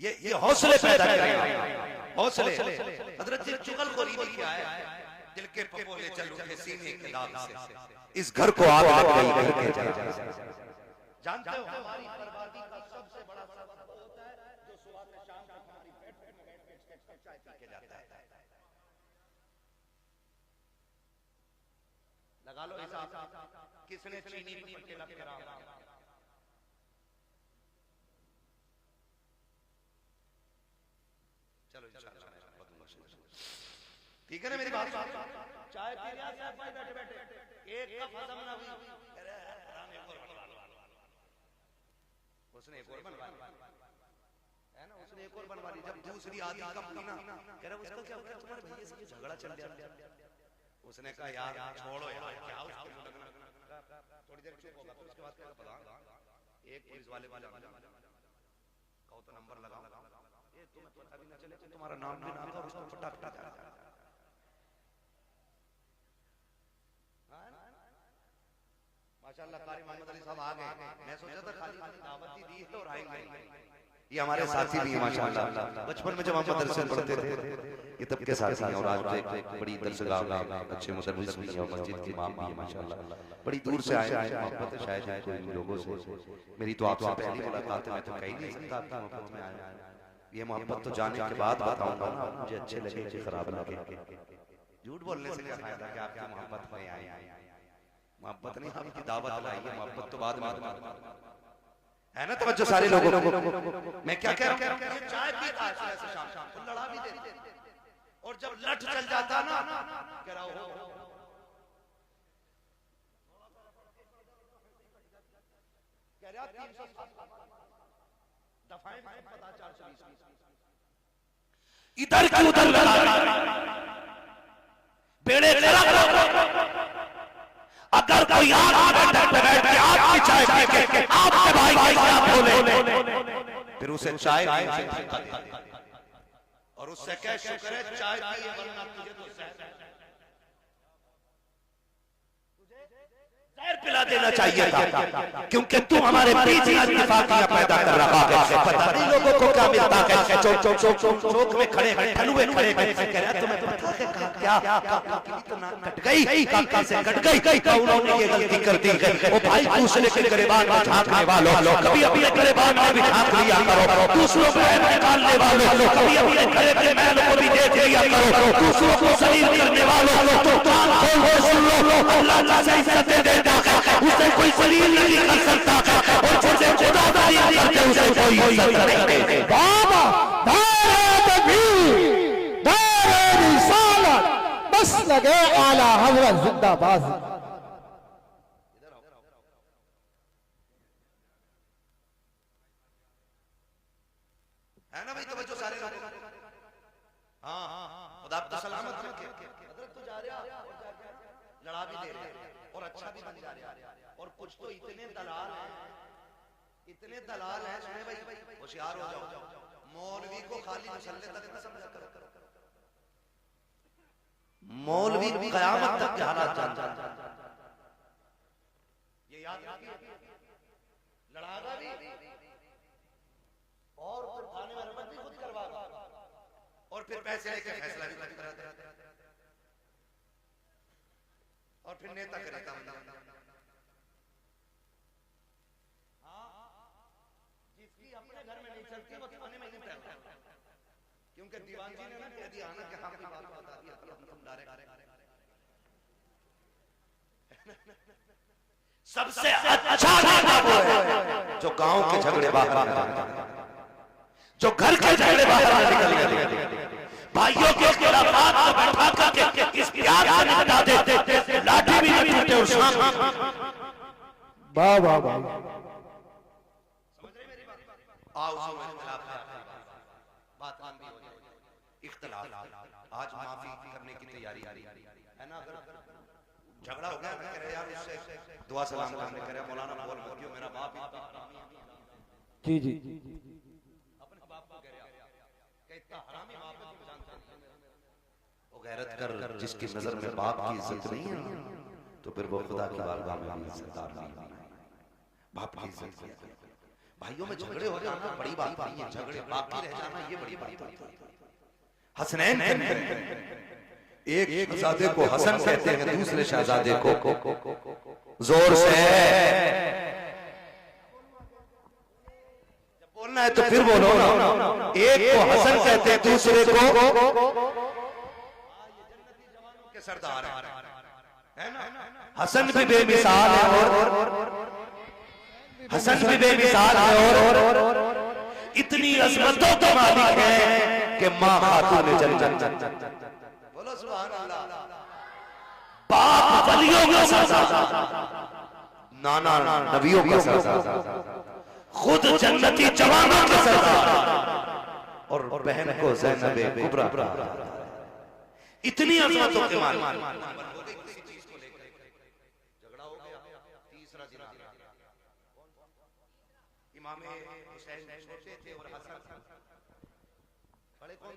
ये हौसले पैदा करें, हौसले। हजरत जी चुगलखोरी भी क्या है? दिल के पपोले चल उठे सीने के दाग से, इस घर को आग लग गई, घर के जला। जानते हो हमारी बर्बादी का सबसे बड़ा सबब होता है जो सुबह से शाम तक हमारी पेट में बैठ के चाय पी के जाता है। लगा लो हिसाब, किसने चीनी पी के लब करा? चलो इंशाल्लाह ठीक है ना मेरी बात? चाय पी रहा है बैठे बैठे, एक कप खत्म ना हुई, उसने एक और बनवा ली है ना, उसने एक और बनवा ली। जब दूसरी आधी कप पी ना, कह रहा उसका क्या हो गया, तुम्हारे भैया से झगड़ा चल गया। उसने कहा यार छोड़ो यार, क्या उसको लगना, थोड़ी देर चुप होगा, फिर उसके बाद क्या पता, एक पुलिस वाले कहो तो नंबर लगाओ, ये तुम्हें पता भी ना चले कि तुम्हारा नाम भी ना था, उसको फटाफट जा। माशाअल्लाह कारी मोहम्मद अली साहब आ गए। मैं सोचा था खाली दावत ही दी है और आएंगे। ये हमारे साथी भी हैं माशाअल्लाह। बचपन में जब हम मदरसे पढ़ते थे ये तब के साथी हैं, और आज एक बड़ी दरसगाह में अच्छे मुदर्रिस भी हैं और मस्जिद के इमाम भी हैं माशाअल्लाह। बड़ी दूर से आए हैं, मोहब्बत है शायद कोई लोगों से। मेरी तो आपसे पहली मुलाकात है, मैं तो कह नहीं सकता आपकी मोहब्बत में आया। ये मोहब्बत तो जाने के बाद बताऊंगा ना, मुझे अच्छे लगे कि खराब लगे। झूठ बोलने से क्या फायदा कि आपकी मोहब्बत में आए। मोहब्बत नहीं, आपकी दावत लाई है, मोहब्बत तो बाद में है ना। तवज्जो सारे लोगों को, मैं क्या कह रहा हूं, चाय पीता है ऐसे शाम तो लड़ा भी देते, और जब लठ चल जाता ना, कह रहा हो कह रहा 307 दफाएं पता 420 इधर की उधर लड़ा, बेड़े अगर कोई बैठ के आपकी चाय पी के आपके भाई के साथ बोले, फिर उसे चाय और उससे क्या शुक्र है चाय पी है, वरना तुझे तो जहर पिला देना चाहिए था, क्योंकि तू हमारे बीच इत्तेफाकियां पैदा कर रहा है। पता नहीं लोगों को क्या मिलता है, चौक में खड़े ठलुए खड़े कह रहा तुम्हें पता है क्या तो ना कट गई, काका से कट गई, उन्होंने ये गलती कर दी। ओ भाई दूसरे के गिरबान में झांकने वालों, कभी अपने गिरबान में भी झांक लिया करो, दूसरों को निकालने वालों, कभी अपने गले के मैल को भी देख लिया करो, दूसरों को शरीर करने वालों, तो कान खोल के सुन लो, अल्लाह जैसे इज्जत देता है उसे कोई शरीर नहीं कर सकता, और जिसे खुदादारी करते उसे कोई इज्जत नहीं देता। बाबा नारे तकबीर, नारे रिसालत, बस लगे आला हज़रत जिंदाबाद। है ना भाई, तवज्जो सारे लोग। हाँ खुदा आपको सलामत रखे। हजरत तो जा रहे और लड़ा भी दे रहे और अच्छा भी बन जा रहे। और कुछ तो इतने दलाल हैं, इतने दलाल हैं, सुने भाई होशियार हो जाओ, मौलवी को खाली मुसल्ले तक न समझा करो। मौलवी क़यामत तक के हालात जानता है, ये याद रखिए। लड़ागा भी और फिर थाने में रमत भी खुद करवागा और फिर पैसे लेके फैसला भी खुद कराता और फिर नेता करेगा। जिसकी अपने घर में नहीं चलती वो थाने में नहीं पैदा, क्योंकि दीवान जी ने ना कह दिया ना कि हम की बात बता दिया, हम डायरेक्ट। सबसे अच्छा नेता वो है जो गांव के झगड़े बाहर ना निकाले, जो घर के झगड़े बाहर ना निकाले, भाइयों के खिलाफात को बैठा करके इस प्यार से निपटा देते, लाठी भी नहीं टूटे और शाम। वाह वाह वाह, समझ रहे मेरी बात? आओ सुनो, इख्तिलाफ है, बात मान भी हो जाए। इख्तिलाफ आज माफी करने की तैयारी है ना। अगर झगड़ा हो गया, मैं कह रहा यार उससे दुआ सलाम करने कह रहा मौलाना बोल मत, क्यों मेरा बाप जी जी अपने बाप को कह रहा कि इतना हरामी बाप है तुम जानते नहीं। वो गैरत कर, जिसकी नजर में बाप की इज्जत नहीं है तो फिर वो खुदा की बारगाह में भी इज्जतदार नहीं है। बाप की इज्जत किया। भाइयों में झगड़े हो जाना बड़ी बात नहीं है, झगड़े बाकी रह जाना ये बड़ी बात है। हसनैन एक शहजादे को हसन कहते हैं, दूसरे शहजादे को जोर से जब बोलना है तो फिर बोलो ना। एक को हसन कहते हैं, दूसरे को के सरदार है ना। हसन भी बेमिसाल है और हसन भी बेमिसाल है और इतनी अजमतों का मालिक है कि मां खातून जन्नत। बोलो सुभान अल्लाह। बाप वलियों का सरदार, नाना नबियों का सरदार, खुद जन्नती जवानों का सरदार और बहन को ज़ैनब कुबरा। इतनी अजमतों के मालिक। झगड़ा हो गया, तीसरा दिन इमाम हुसैन छोटे थे और हसन बड़े। कौन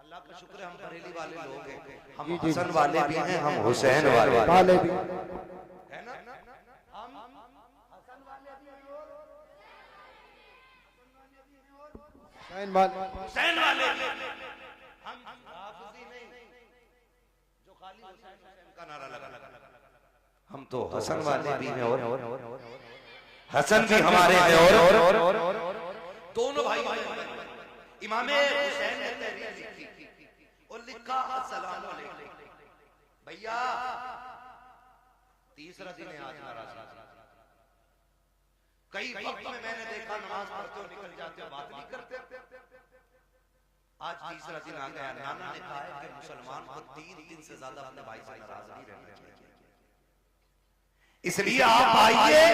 अल्लाह का शुक्र है हम बरेली वाले लोग हैं, हम हसन वाले भी हैं, हम हुसैन वाले भी है ना। हम हसन वाले भी हैं और हुसैन वाले भी। हम हाफिजी नहीं जो खाली हुसैन का नारा लगा। हम तो हसन वाले भी हैं और हसन भी हमारे हैं और दोनों भाई। इमाम हुसैन ने तहरीर लिखी और लिखा अस्सलाम वालेकुम भैया, तीसरा दिन है आज नाराज। कई वक्त में मैंने देखा नमाज पढ़ते हो निकल जाते हो, बात नहीं करते। आज तीसरा दिन आ गया। नाना ने कहा है कि मुसलमान को 3 दिन से ज्यादा अपने भाई से नाराज नहीं रहना चाहिए, इसलिए आप आइए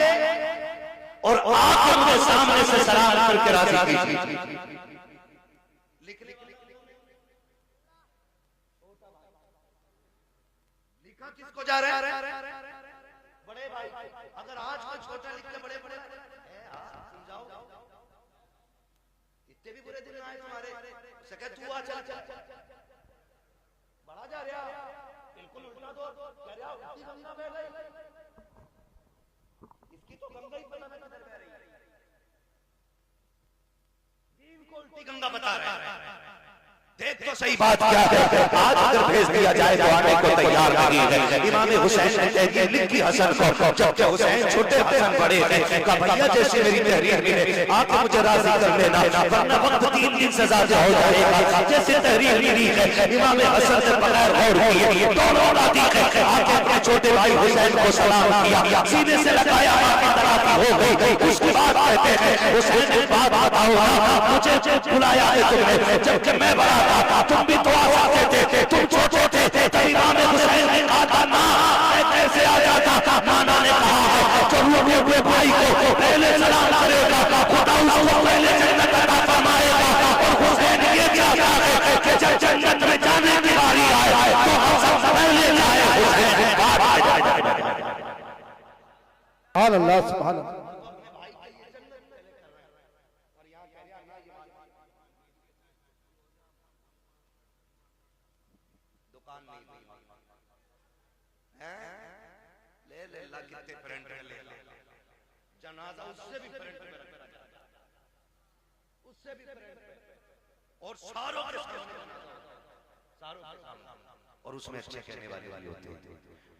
और आकर उनके सामने से सलाम करके राजी कीजिए। लिखा किसको जा रहा है? बड़े भाई। अगर आज कोई छोटा लिख के बड़े बड़े समझाओ, इतने भी बुरे दिन आए तुम्हारे, सके तू आ चल चल बड़ा जा रहा, बिल्कुल उल्टा दो कह रहा, इसकी गंगा बह गई, इसकी तो गंगा ही पता नहीं किधर बह रही है, दीन को उल्टी गंगा बता रहा है। देख तो सही बात क्या है। आज अगर भेज दिया जाए तो आने को तैयार नहीं है। इमाम हुसैन ने तहरीर लिखी हसन को, जब हुसैन छोटे हसन बड़े थे, कहा भैया जैसे मेरी तहरीर मिले आके मुझे राजी कर लेना, वरना वक्त 3 दिन से ज्यादा हो जाएगा। जैसे तहरीर मिली है इमाम हसन ने बगैर गौर किए दोनों राजी है, आके अपने छोटे भाई हुसैन को सलाम किया, सीने से लगाया, हो गई। उसके बाद कहते हैं हुसैन ने बात बताओ मुझे बुलाया है तुमने, जबकि मैं बड़ा तुम भी तो आ सकते थे, तुम छोटे थे। तब इमाम हुसैन ने कहा था ना मैं कैसे आ जाता। नाना ने कहा जो हुए भाई को पहले सलाम करेगा खुदा उसको पहले जन्नत अता फरमा सुभान अल्लाह सुभान अल्लाह। अपने भाई के लिए जन्नत चले कर रहे हैं और यहाँ कह रहा ना ये दुकान नहीं हैं ले ले ला कितने प्रिंट ले ले जनाजा उससे भी प्रिंट में रखा जाता है, उससे भी प्रिंट और सारों के सामने और उसमें अच्छे कहने वाले होते हैं,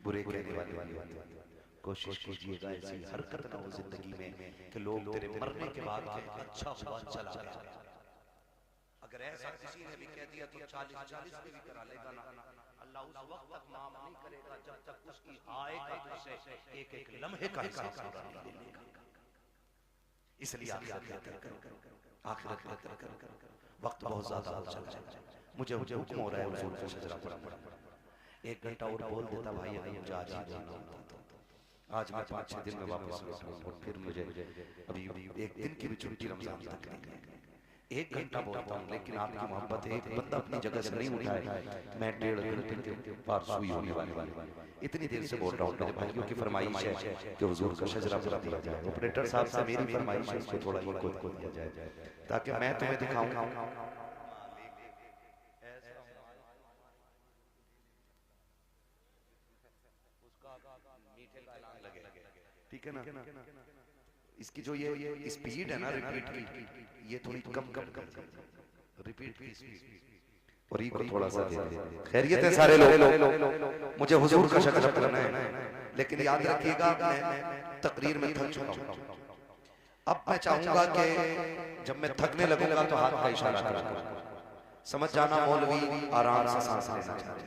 बुरे कहने वाले होते हैं। कोशिश कीजिएगा ऐसी हरकत ना हो जिंदगी में कि लोग तेरे मरने के बाद अच्छा हुआ चला गया। अगर ऐसा किसी ने भी कह दिया तो 40 में भी करा लेगा ना, अल्लाह उस वक्त तक माफ नहीं करेगा जब तक उसकी आएगा तुझसे एक एक लम्हे का हिसाब पूरा नहीं लेगा। इसलिए आखिरत वक्त बहुत ज्यादा हो चला है। मुझे हुक्म हो रहा है हुजूर को सजदा पढ़ना, 1 घंटा और बोल देता भाई मुझे आज ही जाना होता तो आज मैं 5-6 दिन में वापस लौटूंगा और फिर मुझे अभी 1 दिन की भी छुट्टी रमजान तक नहीं है। 1 घंटा बोलता हूँ लेकिन आपकी मोहब्बत है, एक बंदा अपनी जगह से नहीं उठाए, मैं 1.5 घंटे के पार सुई होने वाली इतनी देर से बोल रहा हूँ। मेरे भाइयों की फरमाइश है कि हुजूर का शजरा पूरा दिया जाए। ऑपरेटर साहब से मेरी फरमाइश है इसको थोड़ा ये को दिया जाए ताकि मैं तुम्हें दिखाऊं ठीक है ना। इसकी जो ये स्पीड है ना रिपीट की, ये थोड़ी कम कर रिपीट की स्पीड और ये को थोड़ा सा दे। खैरियत है सारे लोग, मुझे हुजूर का शजरा पढ़ना है लेकिन याद रखिएगा मैं तकरीर में थक चुका हूं। अब मैं चाहूंगा कि जब मैं थकने लगूंगा तो हाथ का इशारा करूंगा, समझ जाना मौलवी आराम से सांस लेना चाहता है।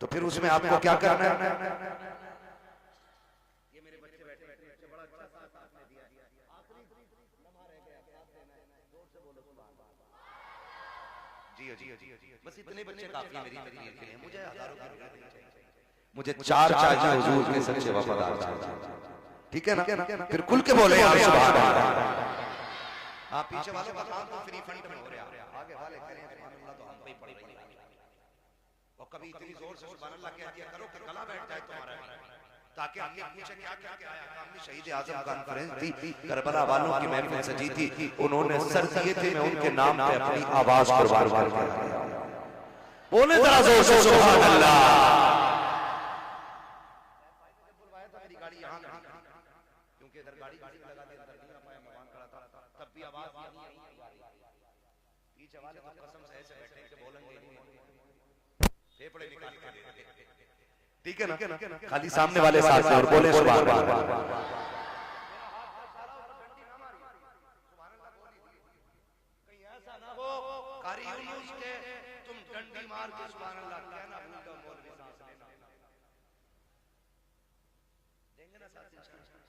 तो फिर उसमें आपको क्या करना है, बस इतने बच्चे काफी मेरी तकरीर के लिए, मुझे हजारों की रुपए नहीं चाहिए, मुझे 4 चाहिए हुजूर के सच्चे वफादार चाहिए। ठीक है ना, फिर खुल के बोले यार सुभान अल्लाह। आप पीछे वालों का काम तो फ्री फंड में हो रहा है, आगे वाले करें सुभान अल्लाह तो हम पे पड़ी और कभी इतनी जोर से सुभान अल्लाह कह दिया करो कि गला बैठ जाए तुम्हारा, ताकि आगे पूछे क्या क्या क्या आया। हमने शहीद आजम कॉन्फ्रेंस थी, करबला वालों की महफिल सजी थी, उन्होंने सर दिए थे, मैं उनके नाम पे अपनी आवाज कुर्बान कर दिया। बोले जरा जोर से सुभान अल्लाह। बुलवाया था मेरी गाड़ी यहां खड़ी, क्योंकि इधर गाड़ी लगा दी, अंदर नहीं आ पाया, मेहमान खड़ा था, तब भी आवाज पीछे वाले तो कसम से ऐसे बैठे कि बोलेंगे नहीं, फेफड़े निकाल के दे। ठीक है ना, खाली सामने वाले साथ में और बोले सुभान अल्लाह। कहीं ऐसा ना हो कारी यूनुस के तुम डंडी मार के सुभान अल्लाह कहना भूल जाओ, मौलवी सांस लेना देंगे ना साथ इंशाअल्लाह।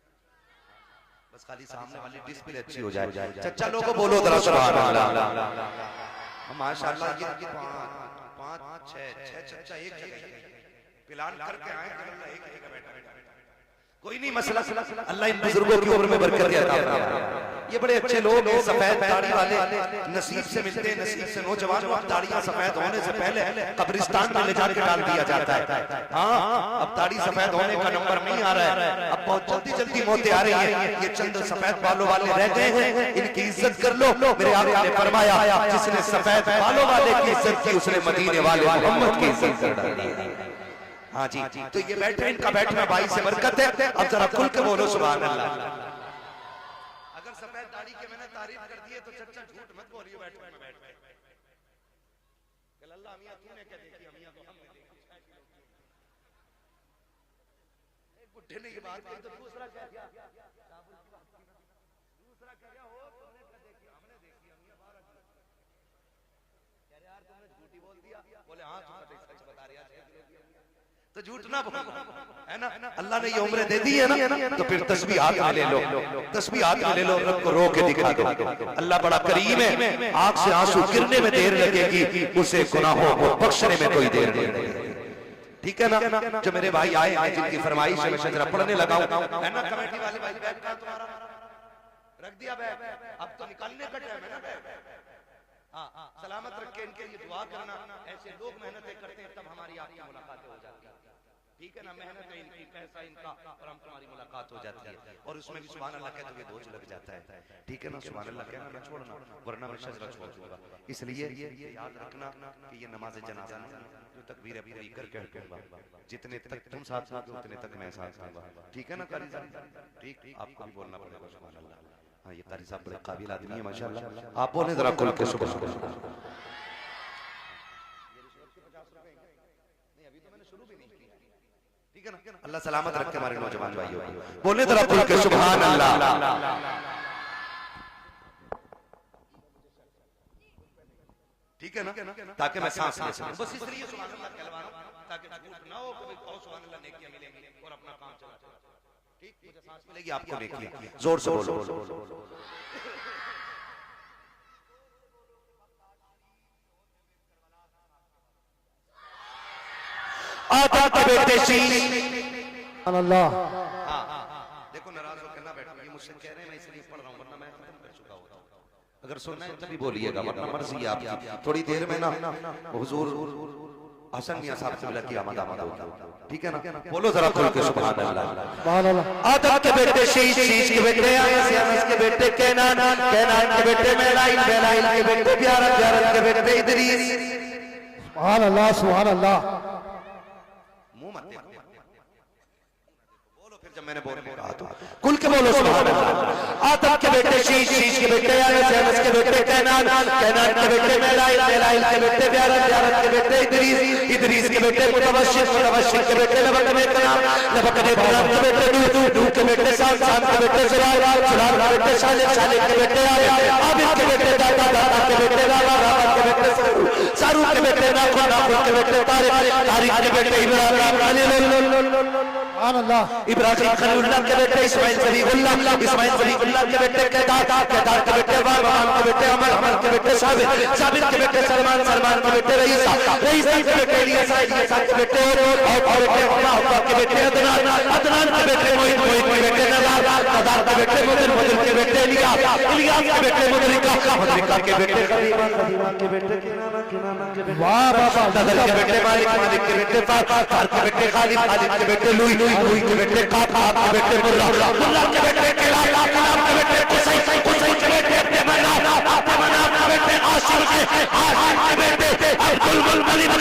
बस खाली सामने वाली डिस्प्ले अच्छी हो जाए। चच्चा लोगों बोलो जरा सुभान अल्लाह। माशाअल्लाह ये 5 6 चच्चा एक जगह प्लान करके आए, अल्लाह एक जगह बैठा कोई नहीं मसला, अल्लाह इन बुजुर्गों की उम्र में बरकत अता फरमाए। ये बड़े अच्छे लोग हैं, सफेद दाढ़ी वाले नसीब से मिलते हैं, नसीब से नौजवान अब दाढ़ियां सफेद होने से पहले कब्रिस्तान में ले जाकर डाल दिया जाता है। हाँ, अब दाढ़ी सफेद होने का नंबर नहीं आ रहा है, अब बहुत जल्दी जल्दी मौतें आ रही है। ये चंद सफेद बालों वाले रह गए हैं, इनकी इज्जत कर लो। मेरे आका ने फरमाया जिसने सफेद बालों वाले की इज्जत की उसने मदीने वाले मोहम्मद की इज्जत कर डाली। हाँ जी, तो ये बैठे, इनका बैठना भाई से बरकत है। अब जरा खुल के बोलो सुभान अल्लाह। अगर सफेद दाढ़ी के मैंने तारीफ कर दी है तो चच्चा झूठ मत बोलिए, बैठ में बैठ अल्लाह मियां तूने क्या देखी, मियां तो हमने देखी। एक बुढ़े ने ये बात कही तो दूसरा क्या किया, दूसरा क्या हो तुमने क्या देखी, हमने देखी, मियां बाहर कह रहे यार तुमने झूठी बोल दिया। बोले हाँ तू सच बता रहा है, तो झूठ ना बोलो, है ना। अल्लाह ने ये उम्र दे दी है ना, तो फिर तस्बीह हाथ में ले लो, तस्बीह हाथ में ले लो, रब को रो के दिखा दो। अल्लाह बड़ा करीम है, आंख से आंसू गिरने में देर लगेगी, उसे गुनाहों को बख्शने में कोई देर नहीं लगेगी। ठीक है ना। जो मेरे भाई आए हैं जिनकी फरमाइश है मैं शजरा पढ़ने लगा हूं, है ना। कमेटी वाले भाई बैग कहां तुम्हारा, रख दिया बैग, अब तो निकालने का टाइम है ना बैग। हाँ, सलामत रख के इनके लिए दुआ करना। ऐसे लोग मेहनतें करते हैं तब हमारी आपकी मुलाकातें हो जाती हैं। ठीक है ना, मेहनत है इनकी, पैसा इनका, और हम तुम्हारी मुलाकात हो जाती है और उसमें भी सुभान अल्लाह कहते हुए बोझ लग जाता है। ठीक है ना, सुभान अल्लाह कहना ना छोड़ना, वरना मैं शजरा छोड़ दूंगा। इसलिए ये याद रखना कि ये नमाज जनाजा नहीं, जो तकबीर पूरी करके हटूंगा, जितने तक तुम साथ दोगे उतने तक मैं साथ दूंगा। ठीक है ना कारी साहब? ठीक, आपको भी बोलना पड़ेगा सुभान अल्लाह। हाँ, ये कारी साहब बड़े काबिल आदमी है माशाल्लाह। आप बोले जरा खुल के सुभान अल्लाह। ठीक है ना, अल्लाह सलामत रखे हमारे नौजवान भाइयों को। बोले जरा खुल के सुभान अल्लाह। ठीक है ना, ताकि मैं सांस ले सकूं, बस इसलिए सुभान अल्लाह कहलवा रहा हूं, ताकि झूठ ना हो कि भाई कहो सुभान अल्लाह नेकियां मिलेंगी और अपना काम चला चला। ठीक, मुझे सांस मिलेगी, आपको नेकियां। जोर से बोलो। आका के बेटे शीश। अल्लाह। देखो नाराज होकर ना बैठो, ये मुझसे कह रहे हैं, मैं इसलिए पढ़ रहा हूं, वरना मैं खत्म कर चुका होता। अगर सुनना है तभी बोलिएगा, वरना मर्जी है आपकी। थोड़ी देर में ना हुजूर हसन मियां साहब से की आमद होगी। ठीक है ना, बोलो जरा खुल के सुभान अल्लाह। सुभान अल्लाह। आदम के बेटे शीश, शीश के बेटे अनस, अनस के बेटे कैनान, कैनान के बेटे मेलाइल, मेलाइल के बेटे ब्यारत, ब्यारत के बेटे इदरीस। सुभान अल्लाह, सुभान अल्लाह। मुंह मत देखो, बोलो फिर जब मैंने बोलने कहा तो खुल के बोलो सुभान अल्लाह। आदम के बेटे शीश, शीश के बेटे अनस, अनस के बेटे कैनान, कैनान के बेटे मेलाइल, मेलाइल के बेटे ब्यारत, ब्यारत के बेटे इदरीस, इदरीस के बेटे मुतवश्शिर, मुतवश्शिर के बेटे लबक में कलाम, लबक में कलाम के बेटे नूह, नूह के बेटे शाम, शाम के बेटे सुरार, सुरार के बेटे शालिक, शालिक के बेटे आबिद, आबिद के बेटे दादा, दादा के बेटे रामा, रामा के बेटे सारू, सारू के बेटे नाखुन, नाखुन के बेटे तारिक, तारिक के बेटे इब्राहिम, सुभान अल्लाह। इब्राहिम खलीलुल्लाह के बेटे इस्माइल ज़बीहुल्लाह, इस्माइल ज़बीहुल्लाह के बेटे केदार, केदार के बेटे वामान के बेटे अमर, अमर के बेटे साबित, साबित के बेटे सलमान, सलमान के बेटे रईसा, रईसा के बेटे इलियासा, इलियासा के बेटे और के बेटे अदनान, अदनान के बेटे मोहित, मोहित के बेटे नदार, नदार के बेटे मुदर, मुदर के बेटे इलियास, इलियास के बेटे मुदरिका, मुदरिका के बेटे खदीमा, खदीमा के बेटे किनाना, किनाना के बेटे वाह बाबा। नदर के बेटे मालिक, मालिक के बेटे फार, फार के बेटे खालिद, खालिद के बेटे लुई, लुई के बेटे काफ, काफ के बेटे मुल्ला, मुल्ला के बेटे किलाब, किलाब के बेटे कुसै, कुसै के बेटे मनाफ, मनाफ के बेटे आशिम, आशिम के बेटे अब्दुल मुत्तलिब,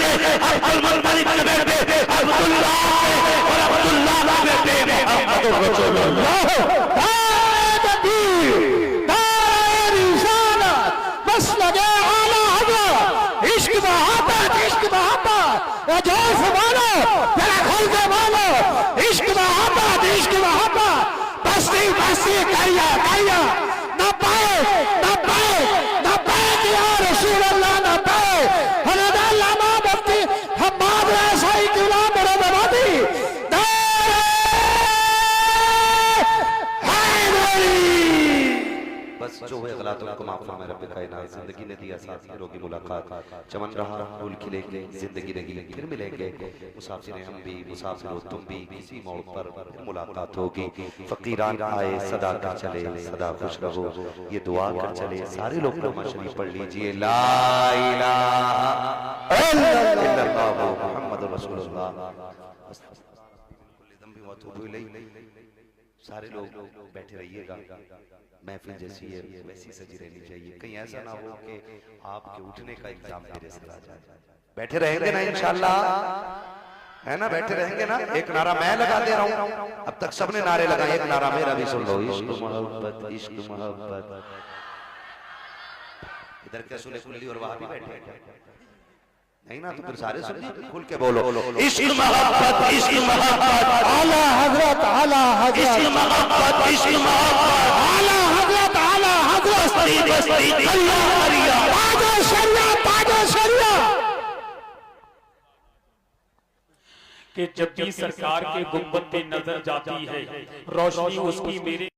अब्दुल मुत्तलिब के बेटे अब्दुल्लाह और अब्दुल्लाह के बेटे मुहम्मद रसूलुल्लाह। दाए तकबीर, दाए रिसालत, बस लगे आला हज़रत, इश्क मोहब्बत, इश्क मोहब्बत, ये जोर से बोलो, जरा खुल के बोलो, इश्क मोहब्बत, इश्क मोहब्बत, बस्ती, बस्ती, करिया, करिया, न पाए, न पाए, न पाए कि या रसूल अल्लाह, न पाए, हनद अल्लाह माँ बस्ती, हम बाद ऐसा ही गुलाम मेरे दबादी, बस जो है गलतियों को माफ फरमाए रब्बे कायनात। जिंदगी ने दिया साथ रोगी मुलाकात, चमन रहा फूल खिलेंगे, जिंदगी रहेगी फिर मिलेंगे। मुसाफिर हम भी, मुसाफिर हो तुम भी, किसी मोड़ पर फिर मुलाकात होगी। फकीरान आए सदा कर चले, सदा खुश रहो, ये दुआ कर चले। सारे लोग कलमा शरीफ पढ़ लीजिए, ला इलाहा इल्लल्लाह मुहम्मदुर रसूलुल्लाह। सारे लोग बैठे रहिएगा, महफिल जैसी है वैसी सजी रहनी चाहिए। कहीं ऐसा ना हो कि आपके उठने का इल्जाम मेरे सर आ जाए। बैठे रहेंगे ना इंशाल्लाह, है ना? बैठे रहेंगे ना? एक नारा मैं लगा दे रहा हूं, अब तक सबने नारे लगाए, एक नारा मेरा भी सुन लो, इश्क मोहब्बत, इश्क मोहब्बत। इधर के सुले कुल्ली और वहां भी बैठे नहीं ना, तो फिर सारे सुन खुल के बोलो, इश्क मोहब्बत, इश्क मोहब्बत, आला हज़रत, आला हज़रत, इश्क मोहब्बत, इश्क मोहब्बत, आला हज़रत, आला हज़रत, बस्ती, बस्ती, अल्लाह अरिया, ताजो शरिया, ताजो शरिया। कि जब भी सरकार के गुंबद पे नजर जाती है, रोशनी उसकी मेरे